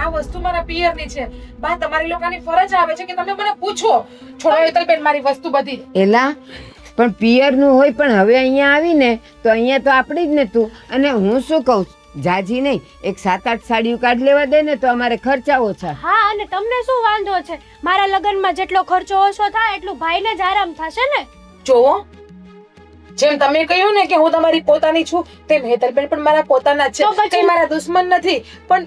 આ વસ્તુ મારા પિયરની છે. બા તમારી લોકોની ફરજ આવે છે કે તમે મને પૂછો. છોડો હેતલબેન મારી વસ્તુ બધી. એલા પણ પિયરનું હોય પણ હવે અહીંયા આવીને તો અહીંયા તો આપણી જ ને તું. અને હું શું કહું જાજી નહીં, એક 7-8 સાડીઓ કાઢ લેવા દે ને તો અમારે ખર્ચા ઓછા. હા અને તમને શું વાંધો છે? મારા લગનમાં જેટલો ખર્ચો ઓછો થાય એટલું ભાઈને જ આરામ થશે ને. જોવો જેમ તમે કહ્યું ને કે હું તમારી પોતાની છું તેમ હેતલબેન પણ મારા પોતાના જ તો છે. પછી- તે મારા દુશ્મન નથી. પણ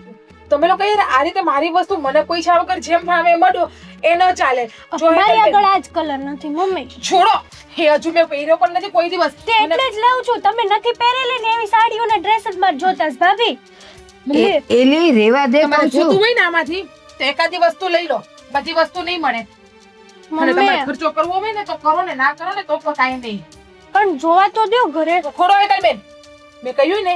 તમે લોકો યાર આ રીતે મારી વસ્તુ મને પૈસા વગર જેમ ફાવે એમ અડો એ ન ચાલે. જો મારી હેતલબેન, આગળ આ જ કલર નથી મમ્મી. છોડો. એ હજુ મેં પહેર્યો પણ નથી કોઈ દિવસ. તે એટલે જ લઉં છું. તમે નથી પહેરેલી ને એવી સાડીઓના ડ્રેસ જ માર જોતા જ ભાભી. એલી રેવા દે તમારે કહું છું. જોતું હોય ને આમાંથી તો એકાદી વસ્તુ લઈ લો. બધી વસ્તુ નહીં મળે. અને તમારે મમ્મી ખર્ચો કરવો હોય ને તો કરો ને, ના કરો ને તો પણ કાંઈ નહીં. પણ જોવા તો દો ઘરે. ખોડો હેતલબેન, મેં કહ્યું ને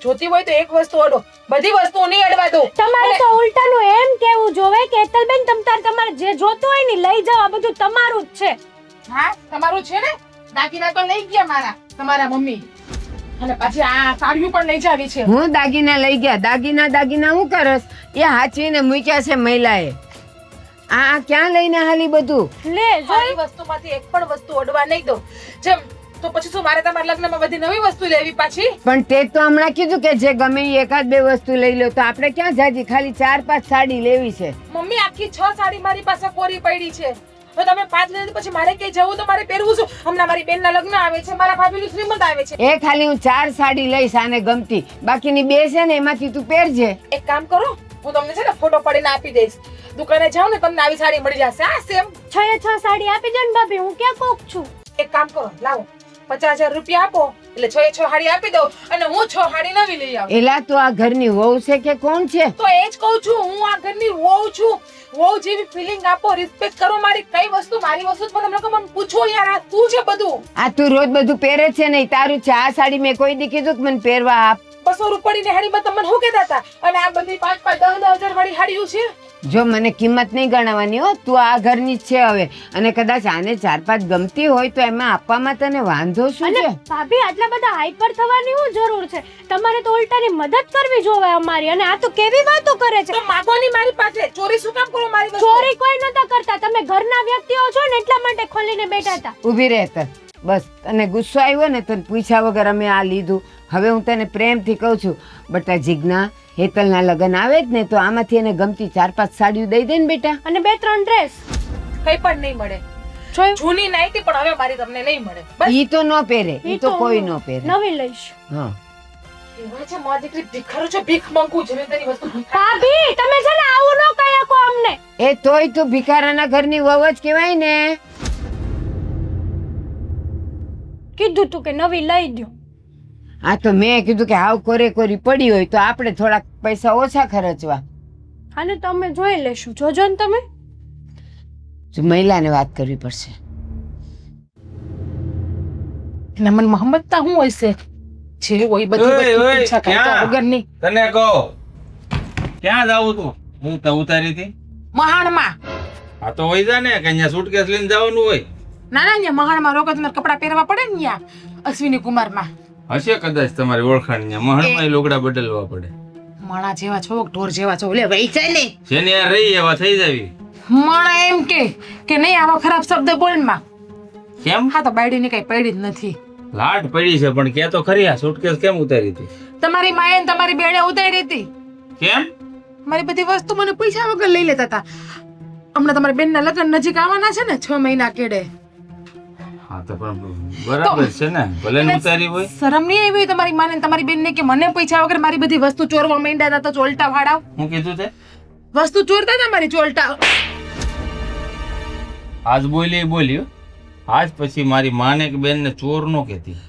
જોતી હોય તો એક વસ્તુ અડો, બધી વસ્તુ નહીં અડવા દો. તમારે તો ઉલટાનું એમ કેવું જોવે કે હેતલબેન તમારે જે જોતું હોય ને લઈ જાઓ. આ બધું તમારું જ છે. હા તમારું છે ને. દાગીના તો લઈ ગયા મારા તમારા મમ્મી. અને પછી આ સાડીઓ પણ લઈ જાવી છે. હું દાગીના લઈ ગયા. દાગીના હું કરસ? એ હાચવીને મૂક્યા છે મહિલાએ. આ ક્યાં લઈને હાલી બધું? લે જો. મારી વસ્તુમાંથી એક પણ વસ્તુ અડવા નહીં દો. જેમ તો પછી શું મારે તમારા લગ્નમાં બધી નવી વસ્તુ લેવી પાછી? પણ તે તો હમણાં કીધું કે જે ગમે એ 1-2 વસ્તુ લઈ લો. તો આપણે ક્યાં જાજી ખાલી 4-5 સાડી લેવી છે. મમ્મી આખી 6 સાડી મારી પાસે કોરી પડી છે. હવે તમે 5 લઈ પછી મારે ક્યાંય જવું તો મારે પહેરવું શું? હમણાં મારી બેનના લગ્ન આવે છે, મારા ભાભીનું શ્રીમંત આવે છે. એ ખાલી હું 4 સાડી લઈશ આને ગમતી. બાકીની 2 છે ને એમાંથી તું પહેરજે. એક કામ કરો, હું તમને છે ને ફોટો પાડીને આપી દઈશ. દુકાને જાઓ ને તમને આવી સાડી મળી જશે. આ સેમ 6 સાડી આપી દે ને ભાભી. હું ક્યાં કોક છું. એક કામ કરો, લાવો 50,000 રૂપિયા આપો એટલે 6 સાડી આપી દઉં અને હું 6 સાડી નવી લઈ આવું. એલા તો આ ઘરની વહુ છે કે કોણ છે? તો એ જ કહું છું, હું આ ઘરની વહુ છું. વહુ જેવી ફિલિંગ આપો, રિસ્પેક્ટ કરો મારી. કઈ વસ્તુ મારી વસ્તુ જ મને લોકો મને પૂછો યાર આ શું છે બધું? આ તું રોજ બધું પહેરે છે નહીં તારું છે. આ સાડી મેં કોઈ દી કીધું કે મને પહેરવા આપ. 200 રૂપિયાની હાડીમાં તમે શું કહેતા હતા? અને આ બધી 5-5, 10-10 વાળી હાડીઓ છે. જો મને કિંમત નહીં ગણાવવાની હો. તું આ ઘરની જ છે હવે. અને કદાચ આને 4-5 ગમતી હોય તો એમાં આપવામાં તને વાંધો શું અને છે? ભાભી આટલા બધા હાઈપર થવાની શું જરૂર છે? તમારે તો ઉલટાની મદદ કરવી જોવે અમારી. અને આ તો કેવી વાતો કરે છે. તો માગોની મારી પાસે. ચોરી શું કામ કરો મારી વસ્તુ? ચોરી કોઈ નતા કરતા. તમે ઘરના વ્યક્તિઓ છો ને એટલા માટે ખોલીને બેઠા હતા. ઊભી રહે તર. બસ તને ગુસ્સો આવ્યો ને તને પૂછ્યા વગર અમે આ લીધું. હવે હું તને પ્રેમથી કહું છું બટા જીજ્ઞા, હેતલના લગ્ન આવે જ ને તો આમાંથી એને ગમતી 4-5 સાડીઓ દઈ દે ને બેટા. અને 2-3 ડ્રેસ. કઈ પણ નહીં મળે. જોયું? જૂની નાઈટી પણ હવે મારી તમને નહીં મળે. બસ ઈ તો ન પહેરે. ઈ તો કોઈ ન પહેરે. નવી લઈશ. હા એવા છે મારી દીકરી ભિખારો છે, ભીખ માંગુ છે. તેની વસ્તુ ભાભી તમે છે ને આવું ન કહી શકો અમને. એ તોય તું ભિખારાના ઘરની વહુ જ કહેવાય ને. કીધું તું કે નવી લઈ દો. આ તો મેં કીધું કે હાવ કોરી પડી હોય તો આપણે થોડાક પૈસા ઓછા ખર્ચવા. અને તમે જોઈ લેશું, જોજો ને તમે. જો મહિલાને વાત કરવી પડશે. એના મનમાં સમજતા શું હોય છે? જે હોય બધી ઓય, વસ્તુ ઓય, પીછા કાઢ્યા ક્યાં? વગરની. તને કહો ક્યાં જાવું તું? હું તો ઉતારી હતી. મહાણમાં. આ તો હોય જા ને કે અહીંયા સુટકેસ લઈને જવાનું હોય. ના ના, અહીંયા મહાણમાં રોકો તમારે કપડાં પહેરવા પડે ને ત્યાં અશ્વિની કુમારમાં. હશે કદાચ તમારી ઓળખાણ ત્યાં મહાણમાં લુગડા બદલવા પડે. માણા જેવા છો, ઢોર જેવા છો, લે વહી જાય ને. જેને યાર રહી એવા થઈ જાવી. માણા એમ કે નહીં આવા ખરાબ શબ્દ બોલમાં. કેમ? હા તો બાયડીની કઈ પડી જ નથી. લાટ પડી છે પણ કે તો ખરી આ સુટકેસ કેમ ઉતારી હતી? તમારી માએ ને તમારી બેને ઉતારી હતી. કેમ? મારી બધી વસ્તુ મને પૈસા વગર લઈ લેતા હતા. હમણાં તમારી બેનના લગ્ન નજીક આવવાના છે ને 6 મહિના કેડે. હા તો પણ બરાબર છે ને, ભલે ને ઉતારી હોય. શરમ નહીં આવી તમારી માને ને તમારી બેનને કે મને પૈસા વગર મારી બધી વસ્તુ ચોરવા માંડ્યા હતા તો ચોલટા ભાડાવ. હું કીધું તે? વસ્તુ ચોરતા હતા મારી ચોલટા. આજ બોલ્યો આજ પછી મારી માને કે બેન ને ચોર નો કહેતી.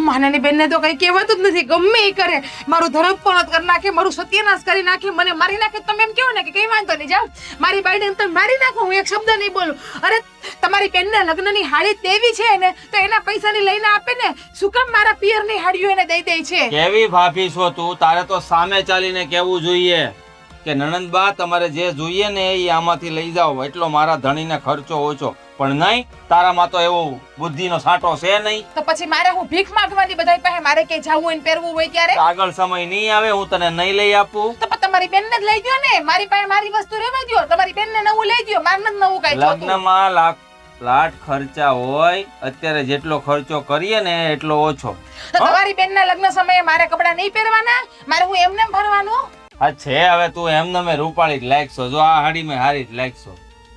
માનાની બેનને તો કઈ કહેવાતું જ નથી. ગમે એ કરે મારું ધરમ પણ કરી નાખે, મારું સત્યનાશ કરી નાખે, મને મારી નાખે. તમે એમ કહો ને કે કઈ વાંધો નહીં, જાઓ મારી બાઈને તમે મારી નાખો, હું એક શબ્દ નહીં બોલું. અરે તમારી બેનને લગ્નની હાડી દેવી છે ને તો એના પૈસાની લઈને આપે ને. શું કામ મારા પિયરની હાડીઓ એને દઈ દે છે? કેવી ભાભી છો તું? તારે તો સામે ચાલીને કેવું જોઈએ કે નણંદબા તમારે જે જોઈએ ને એ આમાંથી લઈ જાઓ, એટલો મારા ધણીને ખર્ચો ઓછો. પણ નહીં, તારામાં તો એવો બુદ્ધિનો સાંટો છે નહીં. તો પછી મારે હું ભીખ માંગવાની બધાય પાસે? મારે કે જાવું હોય ને પહેરવું હોય ત્યારે આગળ સમય નહીં આવે, હું તને નહીં લઈ આપું. તો પણ તમારી બેનને જ લઈ દ્યો ને. મારી પાસે મારી વસ્તુ રહેવા દ્યો. તમારી બેનને નવું લઈ દ્યો, મારે નથી નવું કાંઈ જોતું. લગ્નમાં લાટ ખર્ચા હોય, અત્યારે જેટલો ખર્ચો કરીએ ને એટલો ઓછો. તો તમારી બેનના લગ્ન સમયે મારે કપડાં નહીં પહેરવાના? મારે હું એમને ભરવાનું? હા છે, હવે તું એમને મેં રૂપાળી જ લાગશો. જો આ હાડી મેં હારી જ લાગશો.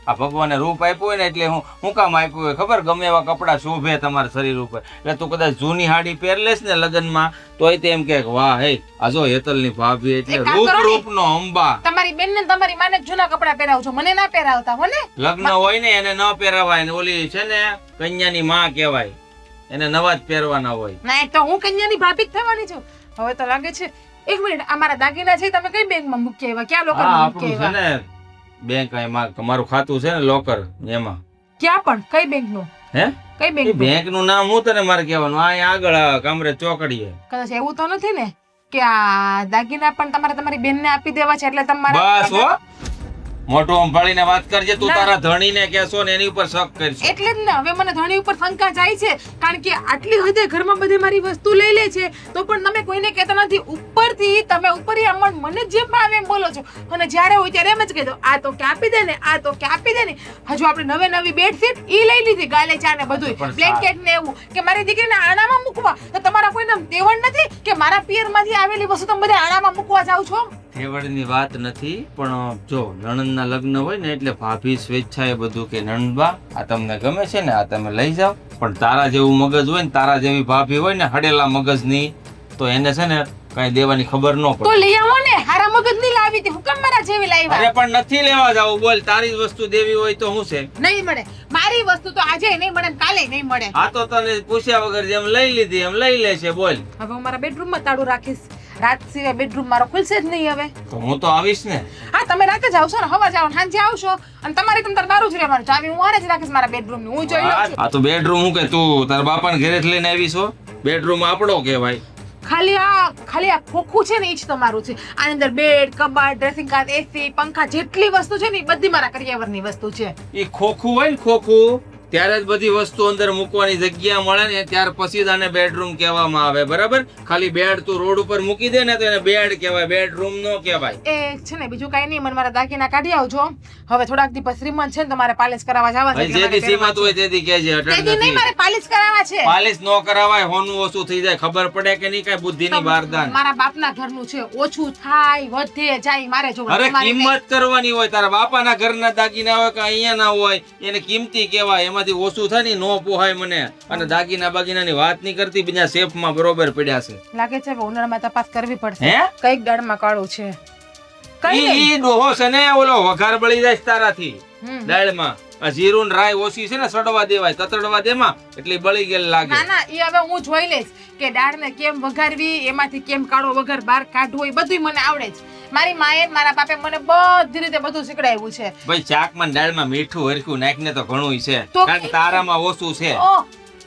આ ભગવાને રૂપ આપ્યું હોય ને એટલે હું કામ આપ્યું હોય ખબર? ગમે એવા કપડા શોભે તમારા શરીર ઉપર. એટલે તું કદાચ જૂની હાડી પહેર લેશ ને લગ્નમાં તોય તે એમ કે વાહ હે આ જો હેતલની ભાભી એટલે રૂપનો અંબા. તમારી બેનને તમારી માને જૂના કપડા પહેરાવજો, મને ના પહેરાવતા હો ને. લગ્ન હોય ને એને ન પહેરાવાય ને ઓલી છે ને કન્યાની માં કહેવાય, એને નવા જ પહેરવાના હોય. ના તો હું કન્યાની ભાભી જ થવાની છું. હવે તો લાગે છે. એક મિનિટ, આ મારા દાગીના છે તમે કઈ બેંકમાં મૂકી આવ્યા? ક્યાં હા લોકરમાં મૂકી આપણું છે આવ્યા? ને બેંક તમારું ખાતું છે ને લોકર એમાં. ક્યાં પણ? કઈ બેંકનું? હે કઈ એ બેંક? બેંક નું નામ હું તને મારે કહેવાનું? આ આગળ કામરે ચોકડીએ. કદાચ એવું તો નથી ને કે આ દાગીના પણ તમારી બેનને આપી દેવા છે એટલે બસ તમારા હો, મોટું સંભાળીને વાત કરજે. તું તારા ધણીને કહેશો ને એની ઉપર શક કરશો. એટલે જ ને હવે મને ધણી ઉપર શંકા જાય છે. કારણ કે આટલી હદે ઘરમાં બધી મારી વસ્તુ લઈ લે છે તો પણ તમે કોઈને કહેતા નથી. ઉપરથી તમે ઉપરી આમ મને જેમ ભાવે એમ બોલો છો અને જ્યારે હોય ત્યારે એમ જ કહી દો આ તો કે આપી દે ને, આ તો કે આપી દે ને. હજુ આપણે નવી બેડશીટ ઈ લઈ લીધી, ગાલેચા ને બધું, બ્લેન્કેટ ને એવું કે મારી દીકરીને આણામાં મૂકવા. તો તમારા કોઈને દેવણ નથી કે મારા પિયરમાંથી આવેલી વસ્તુ તમે બધા આણામાં મૂકવા જાવ છો? તેવડની વાત નથી, પણ જો નણંદના લગ્ન હોય ને એટલે ભાભી સ્વેચ્છાએ બધું કે નણંદબા આ તમને ગમે છે ને આ તમે લઈ જાઓ. પણ તારા જેવું મગજ હોય ને, તારા જેવી ભાભી હોય ને હડેલા મગજની, તો એને છે ને કઈ દેવાની ખબર ન તો પડે. લઈ આવો ને. હારા મગજની લાવી હતી, હુકમ મારા જેવી લાવ્યા? અરે પણ નથી લેવા જાવું. બોલ, તારી જ વસ્તુ દેવી હોય તો શું છે? નહીં મળે. મારી વસ્તુ તો આજે નહીં મળે ને કાલે નહીં મળે. આ તો તને પૂછ્યા વગર જેમ લઈ લીધી એમ લઈ લેશે. બોલ, હવે હું મારા બેડરૂમમાં તાળું રાખીશ. રાત સિવાય બેડરૂમ મારો ખુલશે જ નહીં હવે. તો હું તો આવીશ ને. હા તમે રાતે જ આવશો ને, હવા જાવ સાંજે આવશો અને તમારે તમ તાર બારું જ રહેવાનું. ચાવી હું આને જ રાખીશ મારા બેડરૂમની. હું જોઈ લઉં છું. આ તો બેડરૂમ હું કે તું તારા બાપાને ઘરે લઈને આવી છો? બેડરૂમ આપણો કહેવાય. ખાલી આ ખોખું છે ને એ જ તમારું છે. આની અંદર બેડ, કબાટ, ડ્રેસિંગ કાચ, એસી, પંખા જેટલી વસ્તુ છે ને એ બધી મારા કરિયાવરની વસ્તુ છે. એ ખોખું હોય ને ખોખું, ત્યારે જ બધી વસ્તુ અંદર મૂકવાની જગ્યા મળે ને ત્યાર પછી જ આને બેડરૂમ કહેવામાં આવે. બરાબર? ખાલી બેડ તું રોડ ઉપર મૂકી દે ને તો એને બેડ કહેવાય, બેડરૂમ નો કહેવાય. એ છે ને બીજું કઈ નહીં. મને મારા દાગીના કાઢી આવજો. હવે થોડાક દી પછી શ્રીમંત છે ને તમારે પાલિશ કરાવવા જવા છે. ભાઈ જેથી સીમત હોય તેથી કહેજે. અટલ તેથી નહીં, નથી. મારે પાલિશ કરાવવા છે. પાલિશ નો કરાવાય, હોનું ઓછું થઈ જાય. ખબર પડે કે નહીં? કઈ બુદ્ધિની બારદાન. મારા બાપના ઘરનું છે, ઓછું થાય વધે જાય મારે જોવાનું. અરે તમારે નહીં. કિંમત કરવાની હોય. તારા બાપાના ઘરના દાગીના હોય કે અહીંયા ના હોય એને કિંમતી કહેવાય. એમાંથી ઓછું થાય ને નો પોહાય મને. અને દાગીના બાગીનાની વાત નહીં કરતી, બીજા સેફમાં બરોબર પડ્યા છે. લાગે છે હવે ઉનાળામાં તપાસ કરવી પડશે. હે? કઈક દાળમાં કાળું છે. કઈ નહીં. ઈ ડોહો છે ને ઓલો વઘાર બળી જાય છે તારાથી હમ. દાળમાં. આ જીરું ને રાઈ ઓછી છે ને સડવા દેવાય, તતડવા દેમાં એટલે બળી ગયેલ લાગે. ના ના, એ હવે હું જોઈ લઈશ કે દાળને કેમ વઘારવી, એમાંથી કેમ કાળો વઘાર બહાર કાઢવો, એ બધું મને આવડે છે. મારી માએ મારા બાપે મને બધી રીતે બધું શીખડાવ્યું છે. ભાઈ શાકમાં ને દાળમાં મીઠું હરખું નાખીને તો ઘણું છે, તો કારણ કે તારામાં ઓછું છે. ઓહ,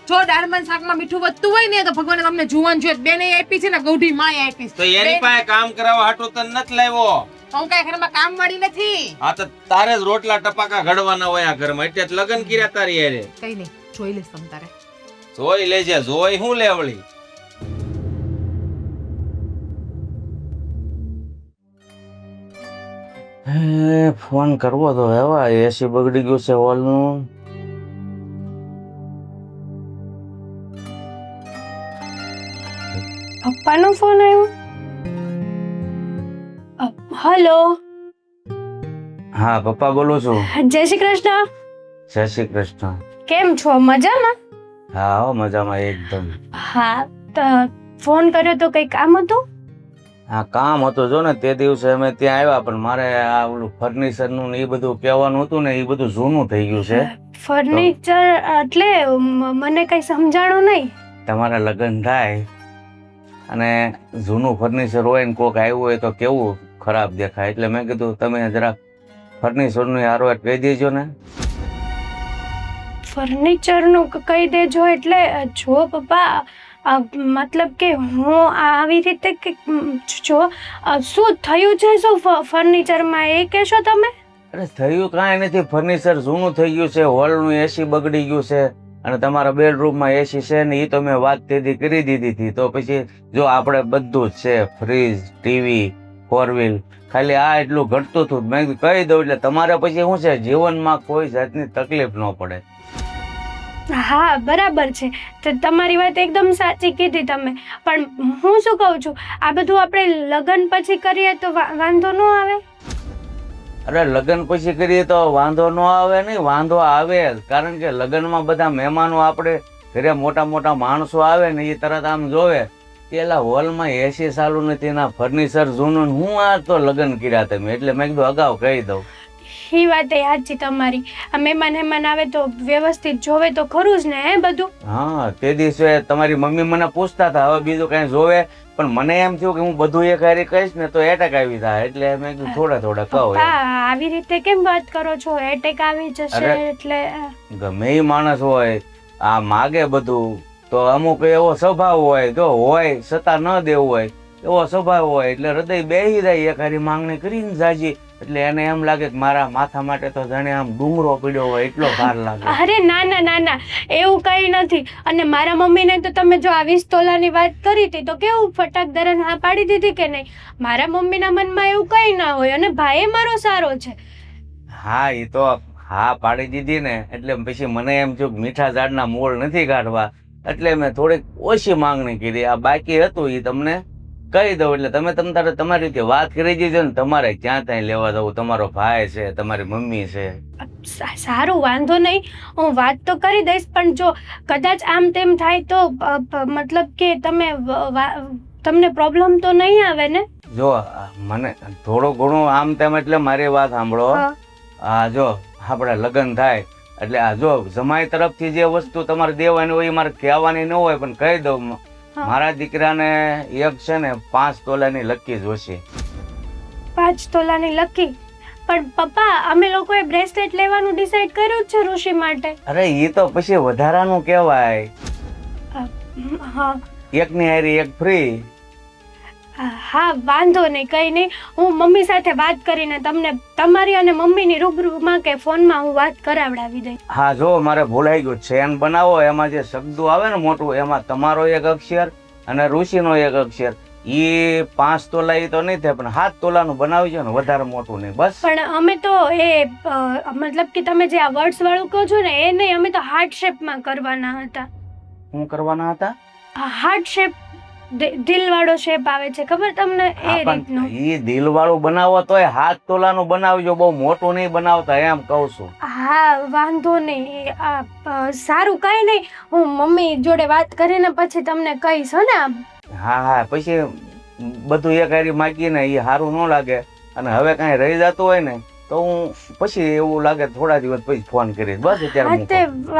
જો દાળમાં શાકમાં મીઠું વધતું હોય ને તો ભગવાને તમને જુવાન જોત બેને આપી છે ને ગૌઢી માએ આપી છે. તો એની પાસે કામ કરાવવા હાટું તને નથી લાવ્યો. હું કઈ ઘરમાં કામ વાળી નથી. આ તો તારે જ રોટલા ટપાકા ઘડવાના હોય આ ઘરમાં, એટલે જ લગ્ન કર્યા તારી હારે. કઈ નહીં, જોઈ લઈશ તમ તારે. જોઈ લેજે, જોઈ હું લેવળી. ફોન કરવો તો હવે એસી બગડી ગયું છે હોલનું. પપ્પાનો ફોન આવ્યો. હલો, હા પપ્પા બોલું છું. જય શ્રી કૃષ્ણ. જય શ્રી કૃષ્ણ. કેમ છો, મજામાં? હા હો, મજામાં એકદમ. હા, તો ફોન કર્યો તો કઈ કામ હતું? હા કામ હતું, જો ને તે દિવસે અમે ત્યાં આવ્યા પણ મારે આ ઓલું ફર્નિચર નું ને એ બધું કહેવાનું હતું ને, એ બધું જૂનું થઈ ગયું છે. ફર્નિચર એટલે મને કઈ સમજાણું નહીં. તમારા લગ્ન થાય અને જૂનું ફર્નિચર હોય ને કોક આવ્યું હોય તો કેવું ખરાબ દેખાય, એટલે મેં કીધું તમે જરાક ફર્નિચર નું હારો કહી દેજો ને. ફર્નિચરનું કહી દેજો એટલે જો પપ્પા, મતલબ કે હું આવી રીતે કે જો શું થયું છે, શું ફર્નિચરમાં એ કહેશો તમે? અરે થયું કાંઈ નથી, ફર્નિચર જૂનું થઈ ગયું છે, હોલનું એસી બગડી ગયું છે અને તમારા બેડરૂમમાં એસી છે ને, એ તો મેં વાત તેથી કરી દીધી હતી. તો પછી જો આપણે બધું જ છે, ફ્રીજ, ટીવી, 4 વ્હીલ, ખાલી આ એટલું ઘટતું હતું, મેં કહી દઉં એટલે તમારે પછી શું છે, જીવનમાં કોઈ જાતની તકલીફ ન પડે. હા બરાબર છે, તો તમારી વાત એકદમ સાચી કીધી તમે, પણ હું શું કહું છું, આ બધું આપણે લગ્ન પછી કરીએ તો વાંધો ન આવે? અરે લગ્ન પછી કરીએ તો વાંધો ન આવે નહીં, વાંધો આવે જ, કારણ કે લગ્નમાં બધા મહેમાનો આપણે ઘરે મોટા મોટા માણસો આવે ને, એ તરત આમ જોવે કે એલા હોલમાં એસી ચાલુ નથી, એના ફર્નિચર જૂનું, હું આ તો લગ્ન કર્યા તમે, એટલે મેં કીધું અગાઉ કહી દઉં. એ વાત એ સાચી તમારી, આ મહેમાન આવે તો વ્યવસ્થિત જોવે તો ખરું જ ને, હે બધું. હા તે દિવસે તમારી મમ્મી મને પૂછતા હતા હવે બીજું કઈ જોવે, પણ મને એમ થયું કે હું બધું એક હારી કહીશ ને તો એટેક આવી જાય, એટલે મેં કીધું થોડા થોડા કહું. આવી રીતે કેમ વાત કરો છો, એટેક આવી જશે એટલે? ગમે એ માણસ હોય આ માગે બધું તો અમુક એવો સ્વભાવ હોય, જો હોય છતાં ન દેવું હોય એવો સ્વભાવ હોય, એટલે હૃદય બેહી જાય એક હારી માંગણી કરીને જાજી, એટલે એને એમ લાગે કે મારા માથા માટે તો જાણે આમ ડુંગરો પીડ્યો હોય એટલો ભાર લાગે. અરે ના ના ના ના, એવું કઈ નથી. અને મારા મમ્મીને તો તમે જો આ 20 તોલાની વાત કરી હતી તો કેવું ફટાક દરન હા પાડી દીધી કે નહીં? મારા મમ્મીના મનમાં એવું કઈ ના હોય, અને ભાઈ મારો સારો છે. હા એ તો હા પાડી દીધી ને, એટલે પછી મને એમ થયું કે મીઠા ઝાડના મૂળ નથી કાઢવા, એટલે મેં થોડીક ઓછી માંગણી કરી. આ બાકી હતું એ તમને કહી દઉં, એટલે તમે તમારી રીતે વાત કરી દીધો ને, તમારે ક્યાં ત્યાં લેવા જવું, તમારો ભાઈ છે, તમારી મમ્મી છે. સારું, વાંધો નહીં, હું વાત તો કરી દઈશ, પણ જો કદાચ આમ તેમ થાય તો મતલબ કે તમને પ્રોબ્લેમ તો નહીં આવે ને? જો મને થોડું ઘણું આમ તેમ, એટલે મારી વાત સાંભળો. આ જો આપણા લગ્ન થાય એટલે આ જો જમાઈ તરફથી જે વસ્તુ તમારે દેવાની હોય એ મારે કહેવાની ન હોય, પણ કહી દઉં મારા દીકરાને એક છે ને 5 તોલાની લકી જોશે. 5 તોલાની લકી? પણ પપ્પા અમે લોકોએ બ્રેસલેટ લેવાનું ડિસાઈડ કર્યું જ છે ઋષિ માટે. અરે એ તો પછી વધારાનું કહેવાય. હા એકની હારી એક ફ્રી. હા વાંધો નહીં, કઈ નહીં, હું મમ્મી સાથે વાત કરીને તમને તમારી અને મમ્મીની રૂબરૂમાં કે ફોનમાં હું વાત કરાવડાવી દઈ. હા જો મારે ભૂલાઈ ગયું, ચેન બનાવો એમાં જે શબ્દો આવે ને મોટું, એમાં તમારો એક અક્ષર અને ઋષિનો એક અક્ષર, એ 5 તોલા એ તો નહીં થાય, પણ 7 તોલાનું બનાવજો ને, વધારે મોટું નહીં બસ. પણ અમે તો એ મતલબ કે તમે જે આ વર્ડ્સ વાળું કહો છો ને એ નહીં, અમે તો હાર્ટ શેપમાં કરવાના હતા. શું કરવાના હતા? હાર્ટ શેપ, દિલ વાળો શેપ આવે છે ખબર તમને, એ રીતનો. ઈ દિલ વાળું બનાવો તોય 7 તોલાનું બનાવજો, બહુ મોટું નહીં બનાવતા એમ કહું છું. હા વાંધો નહીં, સારું કઈ નહીં, હું મમ્મી જોડે વાત કરીને પછી તમને કહીશ ને. હા હા પછી બધું એક હારી માગીને એ સારું ન લાગે, અને હવે કાંઈ રહી જતું હોય ને તો હું પછી એવું લાગે થોડા દિવસ પછી ફોન કરીશ. બસ અત્યારે હા તે મૂકો.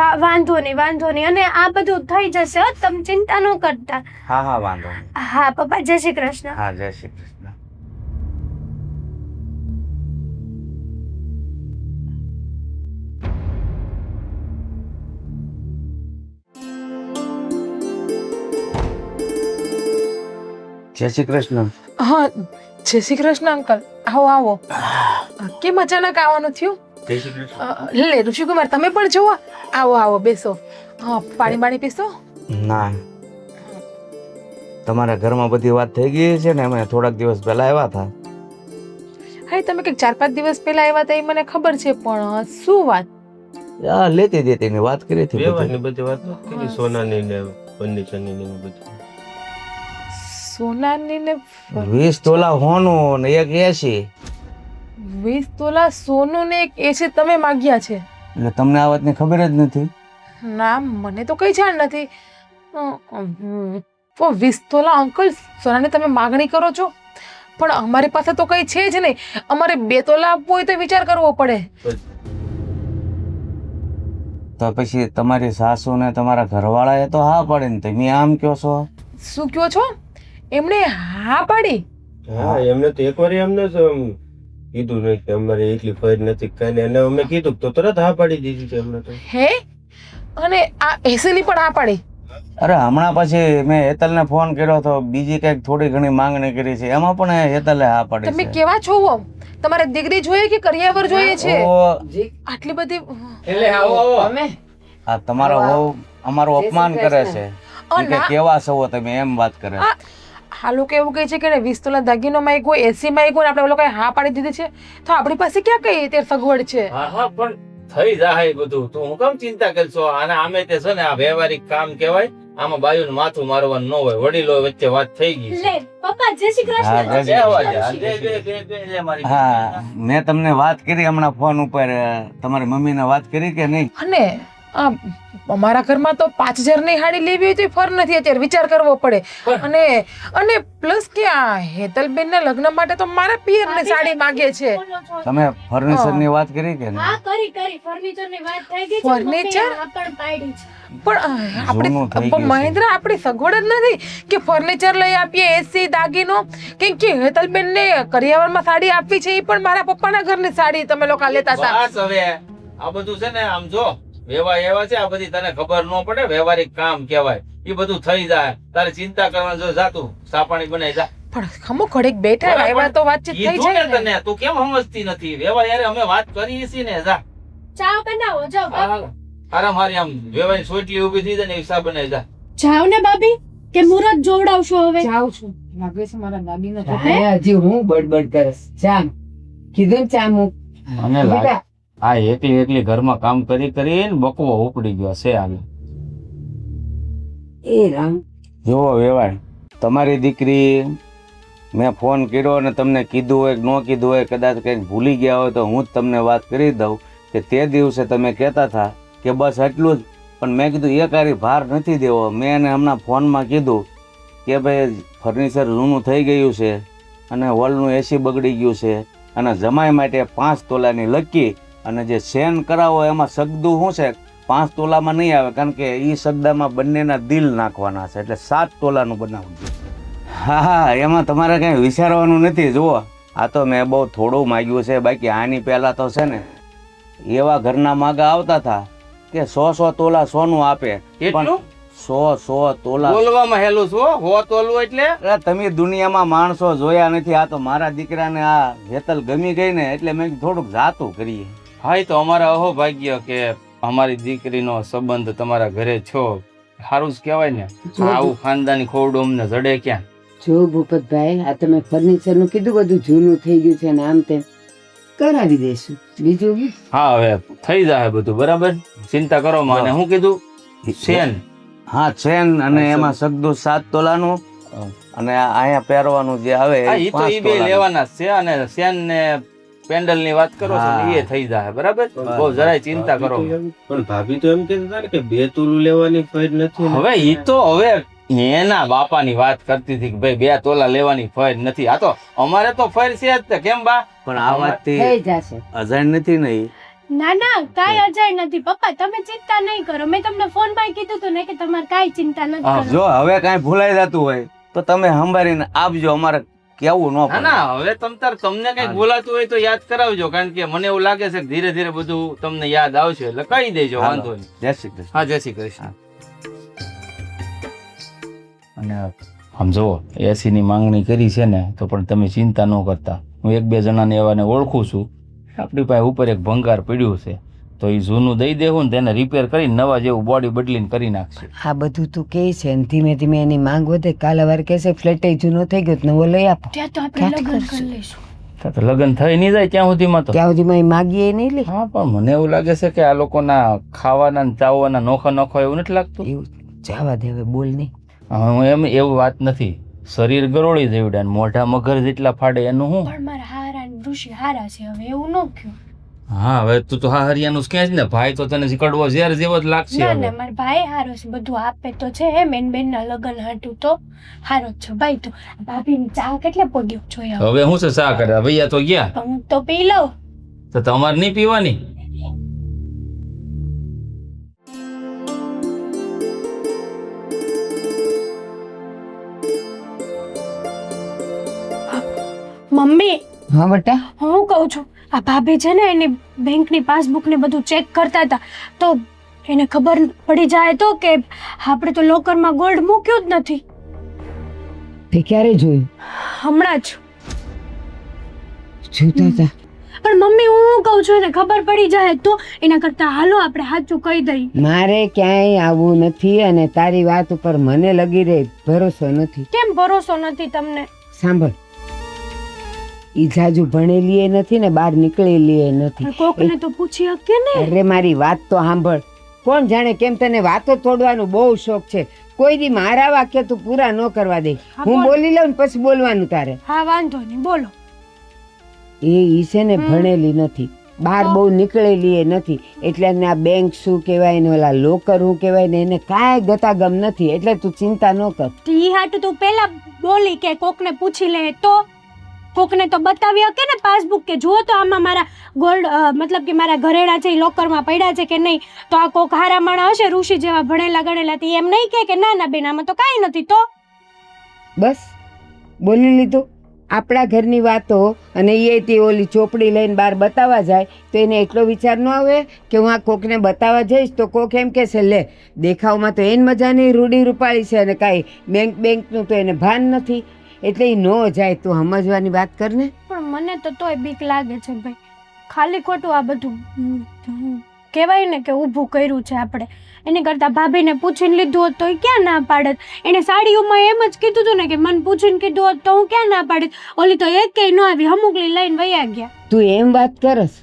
વાંધો નહીં અને આ બધું થઈ જશે હો, તમે ચિંતા ન કરતા. હા વાંધો નહીં. હા પપ્પા, જય શ્રી કૃષ્ણ. હા, જય શ્રી કૃષ્ણ. જય શ્રી કૃષ્ણ. હા, જય શ્રી કૃષ્ણ અંકલ. આવો આવો. કેમ અચાનક આવવાનું થયું? જય શ્રી કૃષ્ણ. લે ઋષિકુમાર, તમે પણ જુઓ. આવો બેસો. હા, પાણી પીશો? ના, તમારા ઘરમાં બધી વાત થઈ ગઈ છે ને? અમે થોડાક દિવસ પહેલા આવ્યા હતા. હા, તમે કંઈક 4-5 દિવસ પહેલા આવ્યા હતા એ મને ખબર છે, પણ શું વાત? લેતી દેતીની વાત કરી હતી બધી. વ્યવહારની બધી વાત નથી કરી, સોનાની ને ફર્નિચરની ને બધી. સોનાની ને 20 તોલા હોનું ને 1 એસી. 20 તોલા સોનું ને 1 એસી તમે માગ્યા છે? એટલે તમને આ વાતની ખબર જ નથી? ના, મને તો કઈ જાણ નથી. 20 તોલા અંકલ સોનાની તમે માગણી કરો છો? પણ અમારી પાસે તો કઈ છે જ નહીં. અમારે 2 તોલા આપવું હોય તો વિચાર કરવો પડે. તો પછી તમારી સાસુ ને તમારા ઘરવાળાએ તો હા પાડીને તમે આમ કહો છો? શું કહો છો? એમણે હા પાડી? હા, એમને તો એકવાર એમને જ કીધું નહીં કે અમારે એટલી ફર નથી કાંઈ નહીં. અને અમે કીધું તો તરત હા પાડી દીધી છે એમને તો. હે? અને આ એસી ની પણ હા પાડી? અરે હમણાં પછી મેં હેતલને ફોન કર્યો તો, બીજી કઈક થોડી ઘણી માંગણી કરી છે, એમાં પણ હેતલે હા પાડી તમે છે. કેવા છો? તમારે દીકરી જોઈએ કે કરિયાવર જોઈએ છે? ઓ, આટલી બધી એટલે આવો તમે આ તમારો વહુ અમારું અપમાન કરે છે. ઈ કે કેવા છો તમે એમ વાત કરે. આ લોકો એવું કહે છે કે 20 તોલા દાગીનો માંગ્યો, એસી માંગ્યો, આપણે લોકોએ હા પાડી દીધી છે. તો આપણી પાસે ક્યાં કઈ તે સગવડ છે? હા પણ થઈ જાય બધું. તું હું કેમ ચિંતા કરશો? અને આમે તે છે ને આ વ્યવહારિક કામ કહેવાય. આમાં બાયુનું માથું મારવાનું ન હોય. વડીલો વચ્ચે વાત થઈ ગઈ છે. લે પપ્પા, જય શ્રી હા, કૃષ્ણ. જય શ્રી બે કૃષ્ણ. અવાજ, બે મારી. હા, મેં તમને વાત કરી હમણાં ફોન ઉપર. તમારી મમ્મીને વાત કરી કે નહીં? અને અમારા ઘરમાં તો 5000 ની હાડી લેવી હોય તો ફર નથી. અત્યારે વિચાર કરવો પડે. અને પ્લસ કે આ હેતલબેન ના લગ્ન માટે તો મારા પિયર ને સાડી માંગે છે. તમે ફર્નિચર ની વાત કરી કે નહીં? હા, કરી ફર્નિચર ની વાત થઈ ગઈ છે. ફર્નિચર? મમ્મીએ હા પણ પાડી છે. પણ જૂનું થઈ આપણે ગયું છે. મહેન્દ્ર આપણી સગવડ જ નથી કે ફર્નિચર લઈ આપીએ, એસી દાગીનો. કેમ કે હેતલબેન ને કરિયાવરમાં સાડી આપવી છે, એ પણ મારા પપ્પાના ઘરની સાડી તમે લોકો લેતા હતા. બસ હવે આ બધું છે ને આમ જો વ્યવહાર એવા છે, આ બધી તને ખબર ન પડે. વ્યવહારિક કામ કહેવાય. એ બધું થઈ જાય. તારે ચિંતા કરવાનું જો જાતું સા પાણી બનાવી જા. પણ ખમો ઘડીક બેઠા આવ્યા તો વાતચીત થઈ કીધું જાય ને ને. તને, તું કેમ સમજતી નથી? વ્યવહાર યાર અમે વાત કરીએ છીએ ને. જા ચા બનાવો, જાઓ બાબા. આરામ હારી આમ વ્યવહારની સોટલી ઊભી થઈ જાય ને એ સા બનાવી જા. જાઓ ને ભાભી, કે મુરત જોવડાવશો હવે? જાઉં છું. લાગે છે મારા દાદીનો તો. હા, હજી હું બડબડ કરસ. ચા કીધું ને ચા મૂક. મને લાગે આ એકલી ઘરમાં કામ કરીને બકવો ઉપડી ગયો છે. આને એ રામ, જુઓ વેવાણ, તમારી દીકરી મેં ફોન કર્યો અને તમને કીધું હોય કે ન કીધું હોય, કદાચ કંઈક ભૂલી ગયા હોય તો હું જ તમને વાત કરી દઉં કે તે દિવસે તમે કહેતા હતા કે બસ એટલું જ. પણ મેં કીધું એક હારી ભાર નથી દેવો. મેં એને હમણાં ફોનમાં કીધું કે ભાઈ ફર્નિચર જૂનું થઈ ગયું છે અને હોલનું એસી બગડી ગયું છે અને જમાઈ માટે 5 તોલાની લકી અને જે સેન કરાવો એમાં સગદું શું છે 5 તોલામાં નહીં આવે, કારણ કે એ સગદામાં બંનેના દિલ નાખવાના છે, એટલે 7 તોલાનું બનાવવું છે. હા, એમાં તમારે કંઈ વિચારવાનું નથી. જુઓ, આ તો મેં બહુ થોડું માગ્યું છે. બાકી આની પહેલાં તો છે ને એવા ઘરના માગા આવતા હતા કે 100 તોલા સોનું આપે. કેટલું? 100 તોલા. બોલવામાં હેલું છો હો તોલવું એટલે? અરે તમે દુનિયામાં માણસો જોયા નથી. આ તો મારા દીકરાને આ હેતલ ગમી ગઈ ને એટલે મેં થોડુંક જાતું કરીએ. હા, એ તો અમારા અહોભાગ્ય કે અમારી દીકરીનો સંબંધ તમારા ઘરે છો. સારું જ કહેવાય ને. આવું ખાનદાની ખોરડું અમને જડે ક્યાં? જો ભૂપતભાઈ, આ તમે ફર્નિચર નું કીધું બધું જૂનું થઈ ગયું છે ને આમ તેમ કરાવી દેશું. બીજું શું? હા, હવે થઈ જાય બધું બરાબર. ચિંતા કરો માં. અને શું કીધું? સેન. હા, ચેન અને એમાં સગદું 7 તોલાનું અને અહીંયા પહેરવાનું જે આવે હા, એ ઈ તો 5 ઈ બે તોલાનું. લેવાના જ છે. અને સેન ને પેન્ડલ ની વાત કરો છો ને એ થઈ જાય બરાબર. બહુ જરાય ચિંતા કરો. પણ ભાભી તો એમ કહેતા હતા ને કે 2 તોલું લેવાની ફર નથી ને. હવે ઈ તો હવે એના બાપાની વાત કરતી હતી કે ભાઈ 2 તોલા લેવાની ફર નથી. આ તો અમારે તો ફર છે જ તે. કેમ બા? પણ આ વાતથી થઈ જશે. અજાણ નથી ને ઈ? ના ના કાંઈ અજાય નથી પપ્પા, તમે ચિંતા નહીં કરો. મેં તમને ફોન માં કીધું હતું ને કે તમારે કાંઈ ચિંતા નથી હા, કરવાની. જો હવે કાંઈ ભૂલાઈ જતું હોય તો તમે સંભાળીને આપજો, અમારે કેવું ન ના પડે. ના, હવે તમને કઈક બોલાતું હોય તો યાદ કરાવજો, કારણ કે મને એવું લાગે છે કે ધીરે ધીરે બધું તમને યાદ આવશે, એટલે કહી દેજો, વાંધો નહીં. જય શ્રી કૃષ્ણ. હા, જય શ્રી કૃષ્ણ. અને આમ જુઓ, એસીની માંગણી કરી છે ને તો પણ તમે ચિંતા ન કરતા. હું 1-2 જણાને એવાને ઓળખું છું. આપણી પાસે ઉપર એક ભંગાર પડ્યું છે, તો એ જૂનું દઈ દેવું ને તેને રિપેર કરીને નવા જેવું બોડી બદલીને કરી નાખશે. આ બધું તું કહે છે ને ધીમે ધીમે એની માંગ વધે. કાલે વાર કહેશે ફ્લેટ જૂનો થઈ ગયો તો નવો લઈ આપો. ત્યાં તો આપણે લગ્ન કરી લઈશું. તો લગ્ન થઈ નહીં જાય ત્યાં સુધીમાં તો. ત્યાં સુધીમાં એ માગીએ નહીં લે. હા, પણ મને એવું લાગે છે કે આ લોકોના ખાવાના ને ચાવવાના નોખો એવું નથી લાગતું. એવું જવા દે હવે, બોલ નહીં. હું એવું વાત નથી. શરીર ગરોળી જેવડા ને મોઢા મગર જેટલા ફાડે એનું હું. પણ મારા હારા ને ઋષિ હારા છે, હવે એવું ન કયો. હા, હવે તું તો હા હરિયાનું જ કહે છે ને. ભાઈ તો તને કડવો ઝેર જેવો જ લાગશે ના હવે. ના મારા ભાઈ હારો છે, બધું આપે તો છે. એમ એન બેન ના લગ્ન હાટું તો હારો જ છે ભાઈ. તો ભાભી ચા કેટલે પડ્યો જોયા. હવે હું છે ચા કરે ભૈયા તો ગયા, હું તો પી લઉં. તો તમારે નહીં પીવાની? મમ્મી હા બેટા. હું કહું છું, આ ભાભી છે ને એની બેંકની પાસબુક ને બધું ચેક કરતા હતા, તો એને ખબર પડી જાય તો કે આપણે તો લોકરમાં ગોલ્ડ મૂક્યું જ નથી. તે ક્યારે જોયું? હમણાં જ. જોતા હતા. પણ મમ્મી હું કહું છું, એને ખબર પડી જાય તો એના કરતા હાલો આપણે સાચું કહી દઈએ. મારે ક્યાંય આવવું નથી અને તારી વાત ઉપર મને લગી રહે ભરોસો નથી. કેમ ભરોસો નથી તમને? સાંભળ, ઈ જાજુ ભણેલી એ નથી ને બહાર નીકળેલી એ નથી. પણ કોકને તો પૂછી શકે ને. અરે મારી વાત તો સાંભળ. કોણ જાણે કેમ તને વાતો તોડવાનો બહુ શોખ છે. કોઈ દી મારા વાક્ય તું પૂરા ન કરવા દે. હા, હું બોલ. બોલી લઉં ને પછી બોલવાનું તારે. હા વાંધો નહીં, બોલો. ઈ છે ને ભણેલી નથી, બહાર બહુ નીકળેલી એ નથી, એટલે એને આ બેંક શું કહેવાય ને ઓલા લોકર શું કહેવાય ને એને કાંઈ ગતાગમ નથી. એટલે તું ચિંતા ન કર. ઈ હાટું તું પેલા બોલી કે કોકને પૂછી લે, તો કોકને તો બતાવી શકે ને પાસબુક કે જુઓ તો આમાં મારા ગોલ્ડ મતલબ કે મારા ઘરેણા છે એ લોકરમાં પડ્યા છે કે નહીં. તો આ કોક હારા માણા હશે ઋષિ જેવા ભણેલા ગણેલા, તે એમ નહીં કે ના ના બેન આમાં તો કાંઈ નથી. તો બસ બોલી લીધું. આપણા ઘરની વાતો અને એ તે ઓલી ચોપડી લઈને બહાર બતાવવા જાય તો એને એટલો વિચાર ન આવે કે હું આ કોકને બતાવવા જઈશ તો કોક એમ કહેશે લે દેખાવમાં તો એને મજાની રૂડી રૂપાળી છે અને કાંઈ બેંકનું તો એને ભાન નથી. એટલે એ ન જાય. તું સમજવાની વાત કરને. પણ મને તો તોય બીક લાગે છે ભાઈ. ખાલી ખોટું આ બધું કહેવાય ને કે ઊભું કર્યું છે આપણે. એની કરતાં ભાભીને પૂછીને લીધું હોત તો એ ક્યાં ના પાડત. એને સાડીઓમાં એમ જ કીધું હતું ને કે મને પૂછીને કીધું હોત તો હું ક્યાં ના પાડત. ઓલી તો એકેય ન આવી, અમુકલી લઈને વયા ગયા. તું એમ વાત કરસ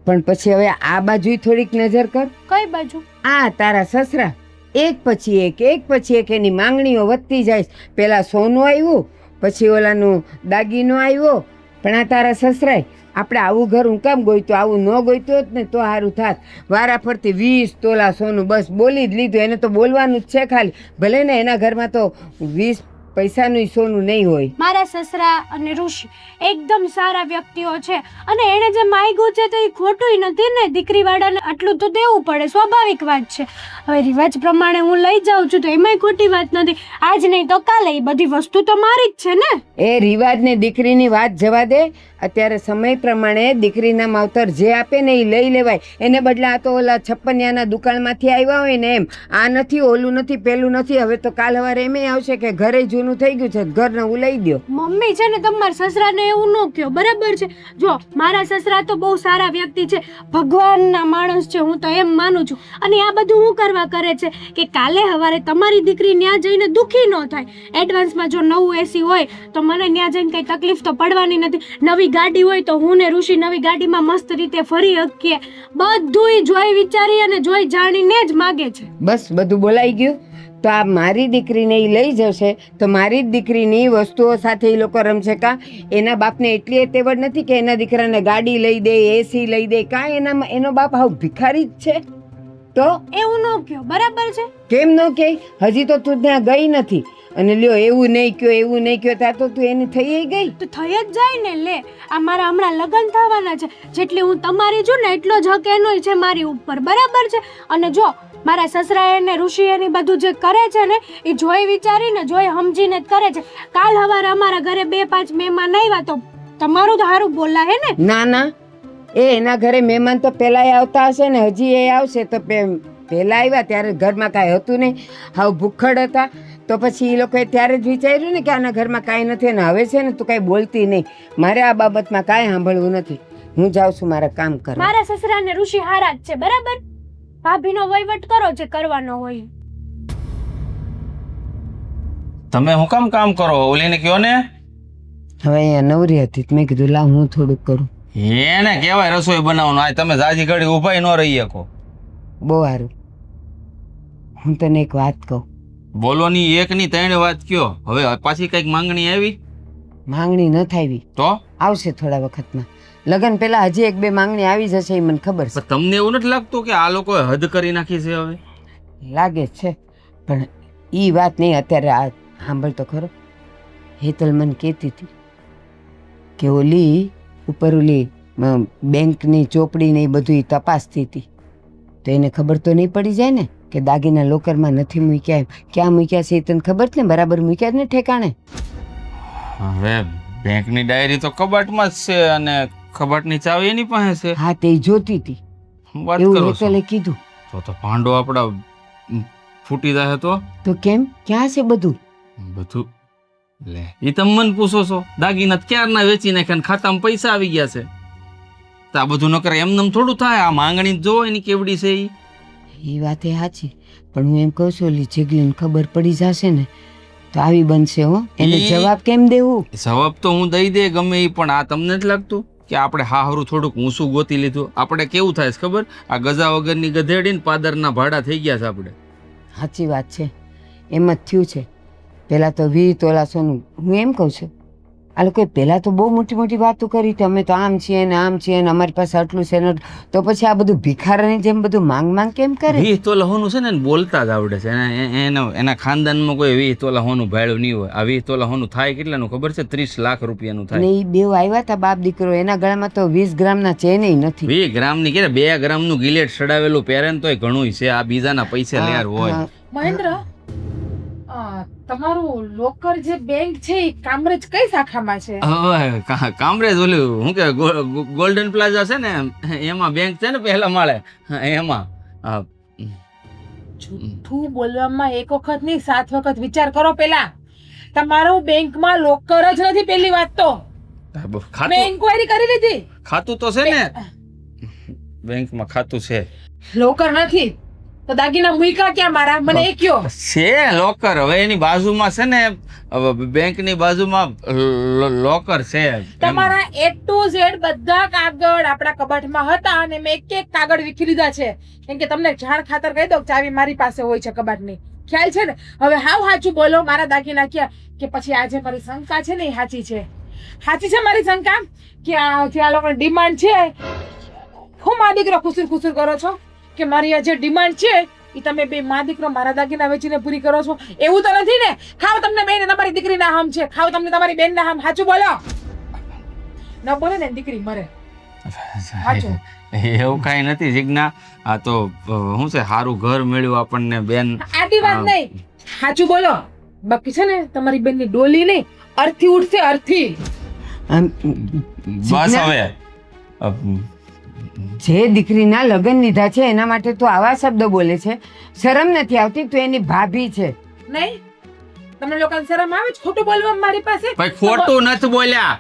પણ પછી હવે આ બાજુ થોડીક નજર કર. કઈ બાજુ? આ તારા સસરા એક પછી એક એની માંગણીઓ વધતી જાય. પેલા સોનું આવ્યું, પછી ઓલાનું દાગીનો આવ્યો, પણ આ તારા સસરાય આપણે આવું ઘર હું કામ ગોઈતું, આવું ન ગોઈતું હોત ને તો સારું થાત. વારા ફરતી 20 તોલા સોનું બસ બોલી જ લીધું. એને તો બોલવાનું જ છે ખાલી. ભલે ને એના ઘરમાં તો 20 પૈસાનું સોનું નહીં હોય. મારા સસરા અને ઋષિ એકદમ સારા વ્યક્તિઓ છે અને એણે જે માંગ્યું છે તો એ ખોટું નથી ને. દીકરીવાળાને આટલું તો દેવું પડે, સ્વાભાવિક વાત છે. હવે રિવાજ પ્રમાણે હું લઈ જાઉં છું તો એમાંય ખોટી વાત નથી. આજ નહીં તો કાલે એ બધી વસ્તુ તો મારી જ છે ને. એ રિવાજ ને દીકરીની વાત જવા દે. અત્યારે સમય પ્રમાણે દીકરીના માવતર જે આપે ને એ લઈ લેવાય. એને બદલે આ તો ઓલા છપ્પનિયાના દુકાનમાંથી આવ્યા હોય ને એમ. આ નથી, ઓલું નથી, પેલું નથી. હવે તો કાલ સવારે એમ આવશે કે ઘરે જૂનું થઈ ગયું છે, ઘર નવું લઈ દો. મમ્મી છે ને તમારા સસરાને એવું ન કહો, બરાબર છે. જો મારા સસરા તો બહુ સારા વ્યક્તિ છે, ભગવાનના માણસ છે, હું તો એમ માનું છું. અને આ બધું હું કરવા કરે છે કે કાલે સવારે તમારી દીકરી ત્યાં જઈને દુઃખી ન થાય. એડવાન્સમાં જો નવું એસી હોય તો મને ત્યાં જઈને કંઈ તકલીફ તો પડવાની નથી. નવી ગાડી હોય તો હું ને ઋષિ નવી ગાડીમાં મસ્ત રીતે ફરી શકીએ. બધું જોઈ વિચારી અને જોઈ જાણીને જ માગે છે. બસ બધું બોલાઈ ગયું. તો આ મારી દીકરીને એ લઈ જશે તો મારી જ દીકરીની વસ્તુઓ સાથે એ લોકો રમશે. કાં એના બાપને એટલી તેવડ નથી કે એના દીકરાને ગાડી લઈ દે, એસી લઈ દે. કાં એનો બાપ હાવ ભિખારી જ છે. તો એવું ન કયો, બરાબર છે? કેમ ન કે? હજી તો તું ત્યાં ગઈ નથી અને લ્યો એવું નહીં કયો એવું નહીં કયો ત્યાં તો તું એની થઈ ગઈ. તો થઈ જ જાય ને. લે, આ મારા હમણાં લગ્ન થવાના છે, જેટલી હું તમારી છું ને એટલો જ હક એનોય છે મારી ઉપર, બરાબર છે? અને જો મારા સસરાએ ને ઋષિએ ને બધું જે કરે છે ને એ જોઈ વિચારીને જોઈ સમજીને જ કરે છે. કાલ સવારે અમારા ઘરે 2-5 મહેમાન આવ્યા તો તમારું તો સારું બોલા હે ને? ના ના, એના ઘરે મહેમાન તો પહેલાંય આવતા હશે ને હજી એ આવશે તો પહેલાં આવ્યા ત્યારે ઘરમાં કાંઈ હતું નહીં, હાવ ભૂખડ હતા. તો પછી એ લોકોએ ત્યારે જ વિચાર્યું ને કે આના ઘરમાં કાંઈ નથી ને હવે છે ને તું કાંઈ બોલતી નહીં. મારે આ બાબતમાં કાંઈ સાંભળવું નથી. હું જાઉં છું મારા કામ કરવા. મારા સસરા ને ઋષિ હારા જ છે, બરાબર? ભાભીનો વહીવટ કરો જે કરવાનો હોય. તમે હું કામ કરો? ઓલીને કયો ને. હવે અહીંયા નવરી હતી તો મેં કીધું લાવ હું થોડુંક કરું. એને કહેવાય રસોઈ બનાવવાનું. આ તમે જાજી ઘડી ઊભાઈ ન રહી શકો. બહુ સારું. હું તને એક વાત કહું. બોલો ની એક ની 3 વાત કયો. હવે પાછી કઈક માંગણી આવી? માંગણી ન થાવી તો આવશે થોડા વખતમાં. લગન પહેલા હજી 1-2 માંગણી આવી જશે એ મને ખબર છે. પણ તમને એવું નથી લાગતું કે આ લોકોએ હદ કરી નાખી છે? હવે લાગે છે પણ ઈ વાત નહીં અત્યારે. આ સાંભળ તો ખરો. હેતલ મને કહેતી હતી કે ઓલી ઉપર ઓલી બેંકની ચોપડી ને એ બધું ઈ તપાસતી હતી તો એને ખબર તો નહીં પડી જાય ને કે દાગીના લોકરમાં નથી મૂક્યા એમ. ક્યાં મૂક્યા છે એ તને ખબર છે ને? બરાબર મૂક્યા ને ઠેકાણે? હવે બેંકની ડાયરી તો કબાટમાં જ છે અને કબાટની ચાવી એની પાસે છે. હા તે જોતી હતી વાત એવું કરો છો. હેતલે કીધું. તો ભાંડો આપડા ફૂટી જાય તો કેમ? ક્યાં છે બધું? બધું લે એ તમે મને પૂછો છો? દાગીના ક્યારના વેચી નાખ્યા ને ખાતામાં પૈસા આવી ગયા છે. તો આ બધું ન કરે એમને થોડું થાય. આ માંગણી જો એની કેવડી છે એ વાત એ સાચી પણ હું એમ કહું છું ઓલી જીગલીને ખબર પડી જશે ને તો આવી બનશે. હો એને જવાબ કેમ દેવું? જવાબ તો હું દઈ દે ગમે એ, પણ આ તમને નથી લાગતું કે આપણે હાહરું થોડુંક ઊંચું ગોતી લીધું? આપણે કેવું થાય છે ખબર? આ ગજા વગરની ગધેડી ને પાદરના ભાડા થઈ ગયા છે આપણે. સાચી વાત છે, એમ જ થયું છે. પહેલાં તો 20 તોલા સોનું. હું એમ કહું છું આ લોકોએ પહેલાં તો બહુ મોટી મોટી વાતો કરી હતી અમે તો આમ છીએ ને આમ છીએ ને અમારી પાસે આટલું છે ને. તો પછી આ બધું ભિખારાની જેમ બધું માંગ કેમ કરે? 20 તોલા હોનું છે ને બોલતા જ આવડે છે. એના ખાનદાનમાં કોઈ 20 તોલા હોનું ભાડું નહીં હોય. આ 20 તોલા હોનું થાય કેટલાનું ખબર છે? 30 લાખ રૂપિયાનું થાય. ને એ બેવ આવ્યા હતા બાપ દીકરો. એના ગળામાં તો 20 ગ્રામના ચેન નથી. 20 ગ્રામની કે 2 ગ્રામનું ગિલેટ સડાવેલું પહેરે ને તોય ઘણું છે. આ બીજાના પૈસે લેર હોય. મહેન્દ્ર, તમારું લોકર જે બેંક છે એ કામરેજ કઈ શાખામાં છે? હવે કામરેજ ઓલું શું કે ગોલ્ડન પ્લાઝા છે ને એમાં બેંક છે ને પહેલા માળે એમાં. જૂઠું બોલવામાં એક વખત નહીં 7 વખત વિચાર કરો. પેલા તમારું બેંકમાં લોકર જ નથી. પહેલી વાત તો મેં ઇન્ક્વાયરી કરી લીધી. ખાતું તો છે ને બેંકમાં ખાતું છે. લોકર નથી તો દાગીના મૂક્યા ક્યાં મારા? મને એ કયો. છે લોકર. હવે એની બાજુમાં છે ને બેંકની બાજુમાં લોકર છે. તમારા A to Z બધા કાગળ આપણા કબાટમાં હતા અને મેં એક કાગળ વીખી લીધા છે. કેમ કે તમને જાણ ખાતર કહી દઉં ચાવી મારી પાસે હોય છે કબાટની. ખ્યાલ છે ને? હવે હાવ સાચું બોલો. મારા દાગીના ક્યાં? કે પછી આજે મારી શંકા છે ને એ સાચી છે. સાચી છે મારી શંકા કે આ લોકોની ડિમાન્ડ છે. હું મા દીકરો ખુસુર કરો છો કે મારી આ જે ડિમાન્ડ છે એ તમે બે મા દીકરો મારા દાગીના વેચીને પૂરી કરો છો? એવું તો નથી ને? ખાવ તમને બેન તમારી દીકરીના હામ છે. ખાવ તમને તમારી બેનના હામ. સાચું બોલો. ન બોલે ને દીકરી મરે. સાચું. એવું કઈ નથી જીજ્ઞા. આ તો શું છે સારું ઘર મળ્યું આપણને બેન. આટી વાત નહીં. સાચું બોલો. બાકી છે ને તમારી બેનની ડોલી નહીં અર્થી ઉઠશે. અર્થી બસ હવે જે દીકરીના લગ્ન લીધા છે એના માટે તો આવા શબ્દો બોલે છે. શરમ નથી આવતી? તો એની ભાભી છે. નહીં તમને લોકોને શરમ આવે છે ખોટું બોલવા મારી પાસે? ભાઈ ખોટું નથી બોલ્યા.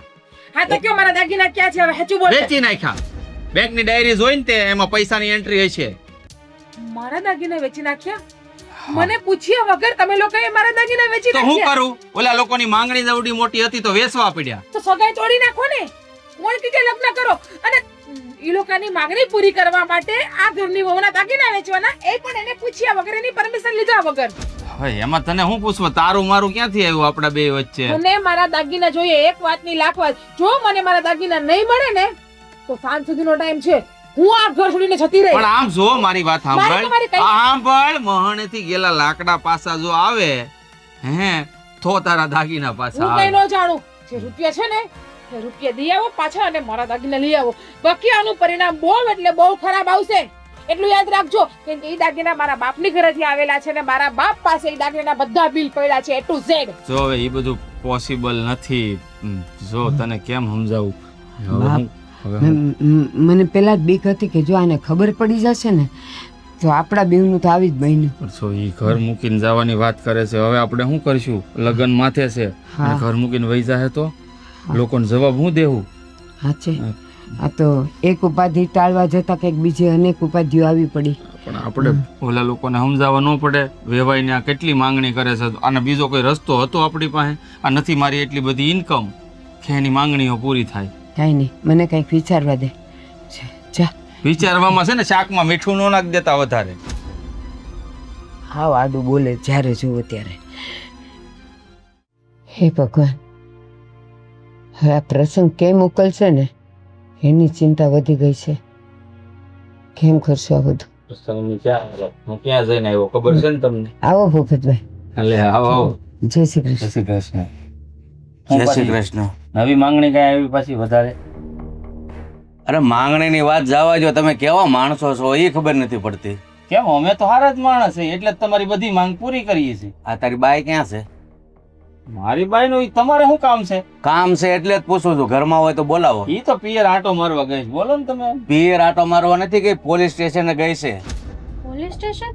હા તો કયો મારા દાગીના ક્યાં છે? હવે સાચું બોલો. વેચી નાખ્યા. બેંકની ડાયરી જોઈને તે એમાં પૈસાની એન્ટ્રી હશે. મારા દાગીના વેચી નાખ્યા? મને પૂછ્યા વગર તમે લોકોએ મારા દાગીના વેચી તો હું નાખ્યા? કરું? ઓલા લોકોની માંગણી જવડી મોટી હતી તો વેચવા પડ્યા. તો સગાઈ તોડી નાખો ને. કોણ કીધે લગ્ન કરો? અને ઈ લોકોની માંગણી પૂરી કરવા માટે આ ઘરની વહુના દાગીના વેચવાના, એ પણ એને પૂછ્યા વગર, એની પરમિશન લીધા વગર. હવે એમાં તને શું પૂછવું? તારું મારું ક્યાંથી આવ્યું આપડા બે વચ્ચે? મને મારા દાગીના જોઈએ. એક વાતની લાખ વાત. જો મને મારા દાગીના નહીં મળે ને તો સાંજ સુધીનો ટાઈમ છે. હું આ ઘર છોડીને જતી રહી. પણ આમ જો મારી વાત મારે તમારી કઈ- સાંભળ મહણેથી ગયેલા લાકડા પાસા જો આવે હે તો તારા દાગીના પાછા હું કઈ આવે ન જાણું. જે રૂપિયા છે ને એ રૂપિયા દઈ આવો પાછા અને મારા દાગીના લઈ આવો. બાકી આનું પરિણામ બહુ એટલે બહુ ખરાબ આવશે. એટલું યાદ રાખજો કે એ દાગીના મારા બાપની ઘરેથી આવેલા છે ને મારા બાપ પાસે એ દાગીના બધા બિલ પડ્યા છે A to Z. જો હવે એ બધું પોસિબલ નથી. જો તને કેમ સમજાવું હવે બાપ, હું- હવે હું- મને પેલા જ બીક હતી કે જો આને ખબર પડી જશે ને તો આપણા બેવનું તો આવી જ બન્યું. જો ઈ ઘર મૂકીને જવાની વાત કરે છે હવે આપણે શું કરશું? લગ્ન માથે છે હા. અને ઘર મૂકીને વહી જાહે તો લોકોને જવાબ હું દેવું? સાચે આ તો એક ઉપાધિ ટાળવા જતા કંઈક બીજી અનેક ઉપાધિઓ આવી પડી. પણ આપણે ઓલા લોકોને સમજાવવા ન પડે વેવાઈને આ કેટલી માંગણી કરે છે અને બીજો કોઈ રસ્તો હતો આપણી પાસે? આ નથી મારી એટલી બધી ઇન્કમ કે એની માંગણીઓ પૂરી થાય. કાંઈ નહીં, મને કંઈક વિચારવા દે. જા વિચારવામાં છે ને શાકમાં મીઠું ન નાખી દેતા વધારે. હાવ આડું બોલે જ્યારે જોવો ત્યારે. હે ભગવાન, હવે આ પ્રસંગ કેમ ઉકલશે ને એની ચિંતા વધી ગઈ છે. કેમ કરશું આ બધું? હું ક્યાં જઈને આવ્યો ખબર છે ને તમને? આવો ભૂપતભાઈ. એટલે આવો આવો. જય શ્રી કૃષ્ણ. જય શ્રી કૃષ્ણ. જય શ્રી કૃષ્ણ. નવી માંગણી કઈ આવી પાછી વધારે? અરે માંગણીની વાત જવા જો, તમે કેવા માણસો છો એ ખબર નથી પડતી. કેમ અમે તો હારા જ માણસ છે એટલે જ તમારી બધી માંગ પૂરી કરીએ છીએ. આ તારી બાઈ ક્યાં છે? મારી બાઈ નું તમારે શું કામ છે? કામ છે એટલે જ પૂછું છું, ઘરમાં હોય તો બોલાવો. ઈ તો પિયર આટો મારવા ગઈ છે. બોલો ને તમે. પિયર આટો મારવા નથી ગઈ, પોલીસ સ્ટેશને ગઈ છે. પોલીસ સ્ટેશન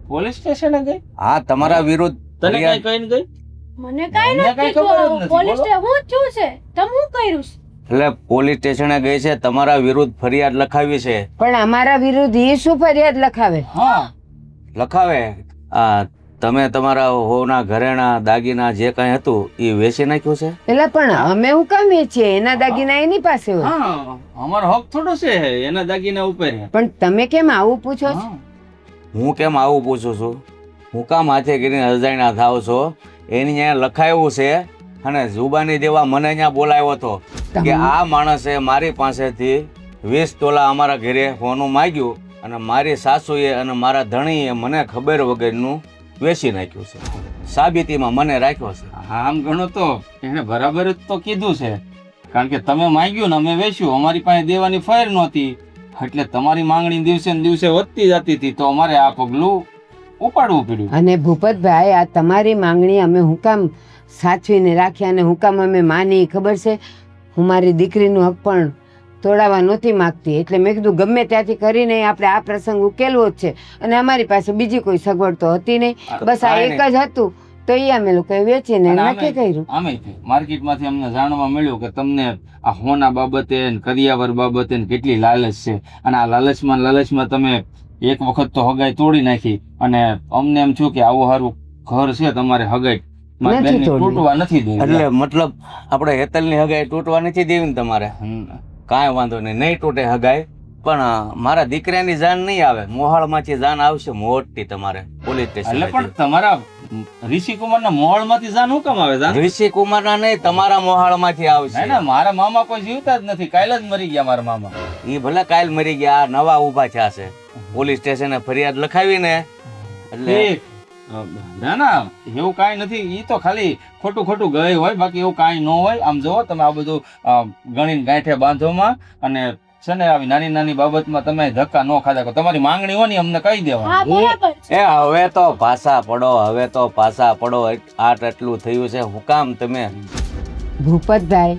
પોલીસ સ્ટેશને ગઈ? હા, તમારા વિરુદ્ધ તને કઈ ફરિયાદ- કહીને ગઈ? મને કાઈ મને નથી કાંઈ ખબર જ નથી, પોલીસ બોલો. સ્ટેશન હું થયું છે તમે હું કર્યું છે? એટલે પોલીસ સ્ટેશને ગઈ છે, તમારા વિરુદ્ધ ફરિયાદ લખાવી છે. પણ અમારા વિરુદ્ધ એ શું ફરિયાદ લખાવે? હા લખાવે આ તમે તમારા હોના ઘરેણા દાગીના જે કાંઈ હતું એ વેચી નાખ્યું છે. પેલા પણ અમે હું કામ વેચીએ? એના દાગીના એની પાસે હોય. હા અમારો હક થોડો છે એના દાગીના ઉપર. પણ તમે કેમ આવું પૂછો છો? હા. હું કેમ આવું પૂછું છું? હું કામ હાથે કરીને અજાણ્યા થાવ છો? એની અહીંયા લખાયું છે અને જુબાની દેવા મને અહીંયા બોલાવ્યો હતો કે આ માણસે મારી પાસેથી 20 તોલા અમારા ઘરે હોનું માંગ્યું અને મારી સાસુએ અને મારા ધણીએ મને ખબર વગરનું વેચી નાખ્યું છે. સાબિતીમાં મને રાખ્યો છે. હા આમ ગણો તો એને બરાબર જ તો કીધું છે કારણ કે તમે માંગ્યું ને અમે વેચ્યું. અમારી પાસે દેવાની ફાયર નહોતી એટલે તમારી માંગણી દિવસે ને દિવસે વધતી જતી હતી તો અમારે આ પગલું ઉપાડવું પડ્યું. અને ભૂપતભાઈ, આ તમારી માંગણી અમે હું કામ સાચવીને રાખ્યા અને હું કામ અમે માની ખબર છે? હું મારી દીકરીનું હક પણ તોડાવવા નહોતી માગતી એટલે મેં કીધું ગમે ત્યાંથી કરીને આપણે આ પ્રસંગ ઉકેલવો જ છે અને અમારી પાસે બીજી કોઈ સગવડ તો હતી નહીં. બસ આ એક જ હતું તો એ અમે લોકોએ વેચીને અને નક્કી કર્યું. આમે માર્કેટમાંથી અમને જાણવા મળ્યું કે તમને આ હોના બાબતે ને કરિયાવર બાબતે ને કેટલી લાલચ છે અને આ લાલચમાં તમે એક વખત તો હગાઈ તોડી નાખી અને અમને એમ થયું કે આવું સારું ઘર છે તમારે હગાઈ મારી નથી બેનને તોડવી. તૂટવા નથી દેવી. એટલે મતલબ આપણે હેતલની હગાઈ તૂટવા નથી દેવી ને તમારે? કાંઈ વાંધો નહીં, નહીં તૂટે હગાઈ. પણ મારા દીકરાની જાન નહીં આવે, મોહાળમાંથી જાન આવશે મોટી તમારે પોલીસ એટલે પણ સ્ટેશન. તમારા ઋષિકુમારના મોહળમાંથી જાન હું કામ આવે જાન? ઋષિ કુમારના નહીં, તમારા મોહાળમાંથી ના આવશે. ના મારા મામા કોઈ જીવતા જ નથી. કાલે જ મરી ગયા મારા મામા. એ ભલે કાલ મરી ગયા, આ નવા ઊભા થયા છે. પોલીસ સ્ટેશને ફરિયાદ લખાવીને એટલે ઠીક. ના ના એવું કાંઈ નથી. ઈ તો ખાલી ખોટું ગઈ હોય બાકી એવું કાંઈ ન હોય. આમ જુઓ તમે આ બધું ગણીને ગાંઠે બાંધોમાં અને છે ને આવી નાની બાબતમાં તમે ધક્કા ન ખાધા કરો. તમારી માંગણી હોય ને અમને કહી હા દેવાનું. બરાબર છે. એ હવે તો પાછા પડો, હવે તો પાછા પડો. આટલું થયું છે, હું કામ તમે ભૂપતભાઈ,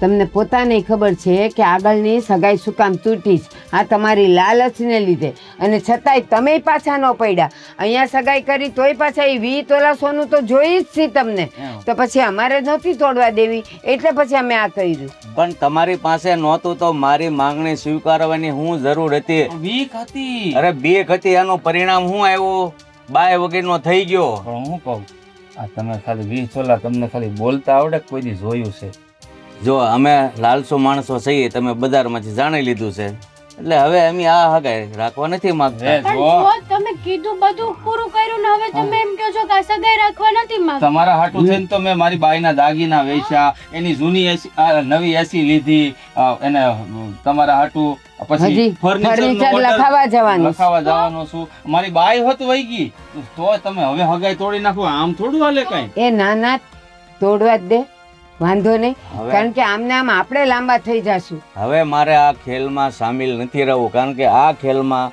તમને પોતાને ખબર છે કે આગળની સગાઈ શું કામ તૂટી છે? આ તમારી લાલચને લીધે. અને છતાંય તમે પાછા ન પડ્યા. અહીંયા સગાઈ કરી તોય પાછા એ 20 તોલા સોનું તો જોઈ જ છે તમને. તો પછી અમારે નહોતી તોડવા દેવી એટલે પછી અમે આ કર્યું. પણ તમારી પાસે નહોતું તો મારી માંગણી સ્વીકારવાની હું જરૂર હતી? વીક હતી. અરે બીક હતી, એનું પરિણામ શું આવ્યું? બાય વગરનો થઈ ગયો. પણ હું કહું આ તમે ખાલી 20 તોલા તમને ખાલી બોલતા આવડે કે કોઈ દી જોયું છે? જો અમે લાલસુ માણસો છીએ, તમે બજારમાંથી જાણી લીધું છે. એટલે હવે અમે આ હગાઈ રાખવા નથી માંગતા. રે પણ જો જો તમે કીધું બધું પૂરું કર્યું ને હવે તમે એમ કહો છો કે આ સગાઈ રાખવા નથી માંગતા. તમારા હાટું થઈને તો મેં મારી બાઈના દાગીના વેચ્યા, એની જૂની એસી નવી એસી લીધી, એને તમારા હાટું પછી હજી ફર્નિચર લખાવા જવાનું છે. લખાવા જવાનો છું. મારી બાઈ હોત વહી ગઈ તો તમે હવે હગાઈ તોડી નાખો, આમ થોડું હાલે કઈ. એ નાના તોડવા જ દે, વાંધો નહીં. હવે કારણ કે આમને આમ આપણે લાંબા થઈ જાશું. હવે મારે આ ખેલમાં સામેલ નથી રહેવું, કારણ કે આ ખેલમાં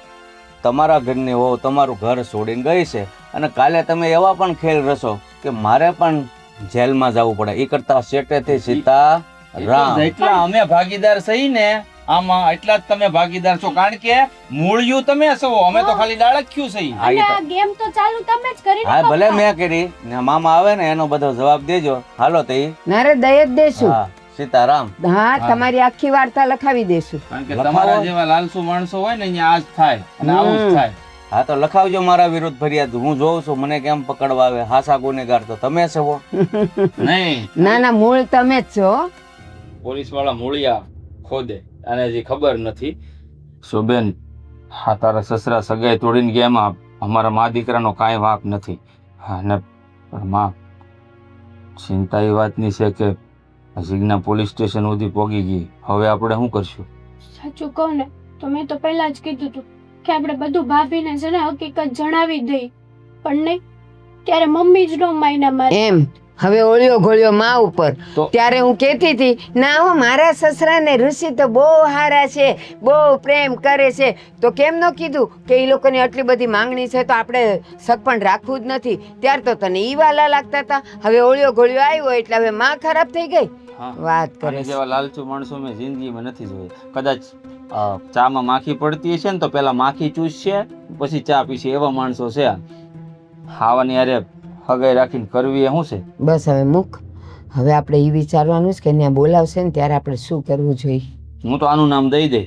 તમારા ઘરની વહુ તમારું ઘર છોડીને ગઈ છે અને કાલે તમે એવા પણ ખેલ રચો કે મારે પણ જેલમાં જવું પડે. એ કરતા શેટેથી સીતા રામ. એટલા અમે ભાગીદાર સહી ને આમાં, એટલા જ તમે ભાગીદાર છો, કારણ કે મૂળિયું તમે છો, અમે તો ખાલી ડાળખ્યું સહી. હા, અને ઈ તો- આ ગેમ તો ચાલુ તમે જ કરી હા ભલે મેં કરી ને મામા આવે ને એનો બધો જવાબ દેજો. હાલો તો ઈ. નારે દય જ દેશું. હા સીતારામ. હા, તમારી આખી વાર્તા લખાવી દેશું. કારણ કે લખાવો. તમારા જેવા લાલસુ માણસો હોય ને અહીંયા આ જ થાય અને આવું જ થાય. હા તો લખાવજો મારા વિરુદ્ધ ફરિયાદ. હું જોઉં છું મને કેમ પકડવા આવે. હાસા ગુનેગાર તો તમે છો. નહીં, ના ના, મૂળ તમે જ છો. પોલીસ વાળા મૂળિયા ખોદે અને હજી ખબર નથી. શોભેન, હા તારા સસરા સગાઈ તોડીને ગયા, એમાં અમારા મા દીકરાનો કાંઈ વાંક નથી. હા ને પણ માં, ચિંતા એ વાતની છે કે જીજ્ઞા પોલીસ સ્ટેશન સુધી પહોંચી ગઈ. હવે આપણે શું કરશું? સાચું કહું ને તો મેં તો પહેલા જ કીધું હતું કે આપણે બધું ભાભીને છે ને હકીકત જણાવી દઈ, પણ નહીં, ત્યારે મમ્મી જ નો માયના મારે. એમ હવે ઓળ્યો ઘોળ્યો માં ઉપર. તો ત્યારે હું કહેતી હતી ના હો, મારા સસરા ને ઋષિ તો બહુ હારા છે, બહુ પ્રેમ કરે છે. તો કેમ ન કીધું કે એ લોકોની આટલી બધી માંગણી છે તો આપણે સગ પણ રાખવું જ નથી. ત્યાર તો તને ઈ વાલા લાગતા હતા. હવે ઓળ્યો ઘોળ્યો આવ્યો એટલે હવે માં ખરાબ થઈ ગઈ. હા, વાત કરે આને છે. જેવા લાલચુ માણસો મેં જિંદગીમાં નથી જોયા. કદાચ ચામાં માખી પડતી હશે ને તો પેલા માખી ચૂસશે પછી ચા પીશે, એવા માણસો છે. ખાવાની અરે હગાઈ રાખીને કરવી એ શું છે? બસ હવે મૂક. હવે આપણે એ વિચારવાનું છે કે ત્યાં બોલાવશે ને ત્યારે આપણે શું કરવું જોઈએ. હું તો આનું નામ દઈ દે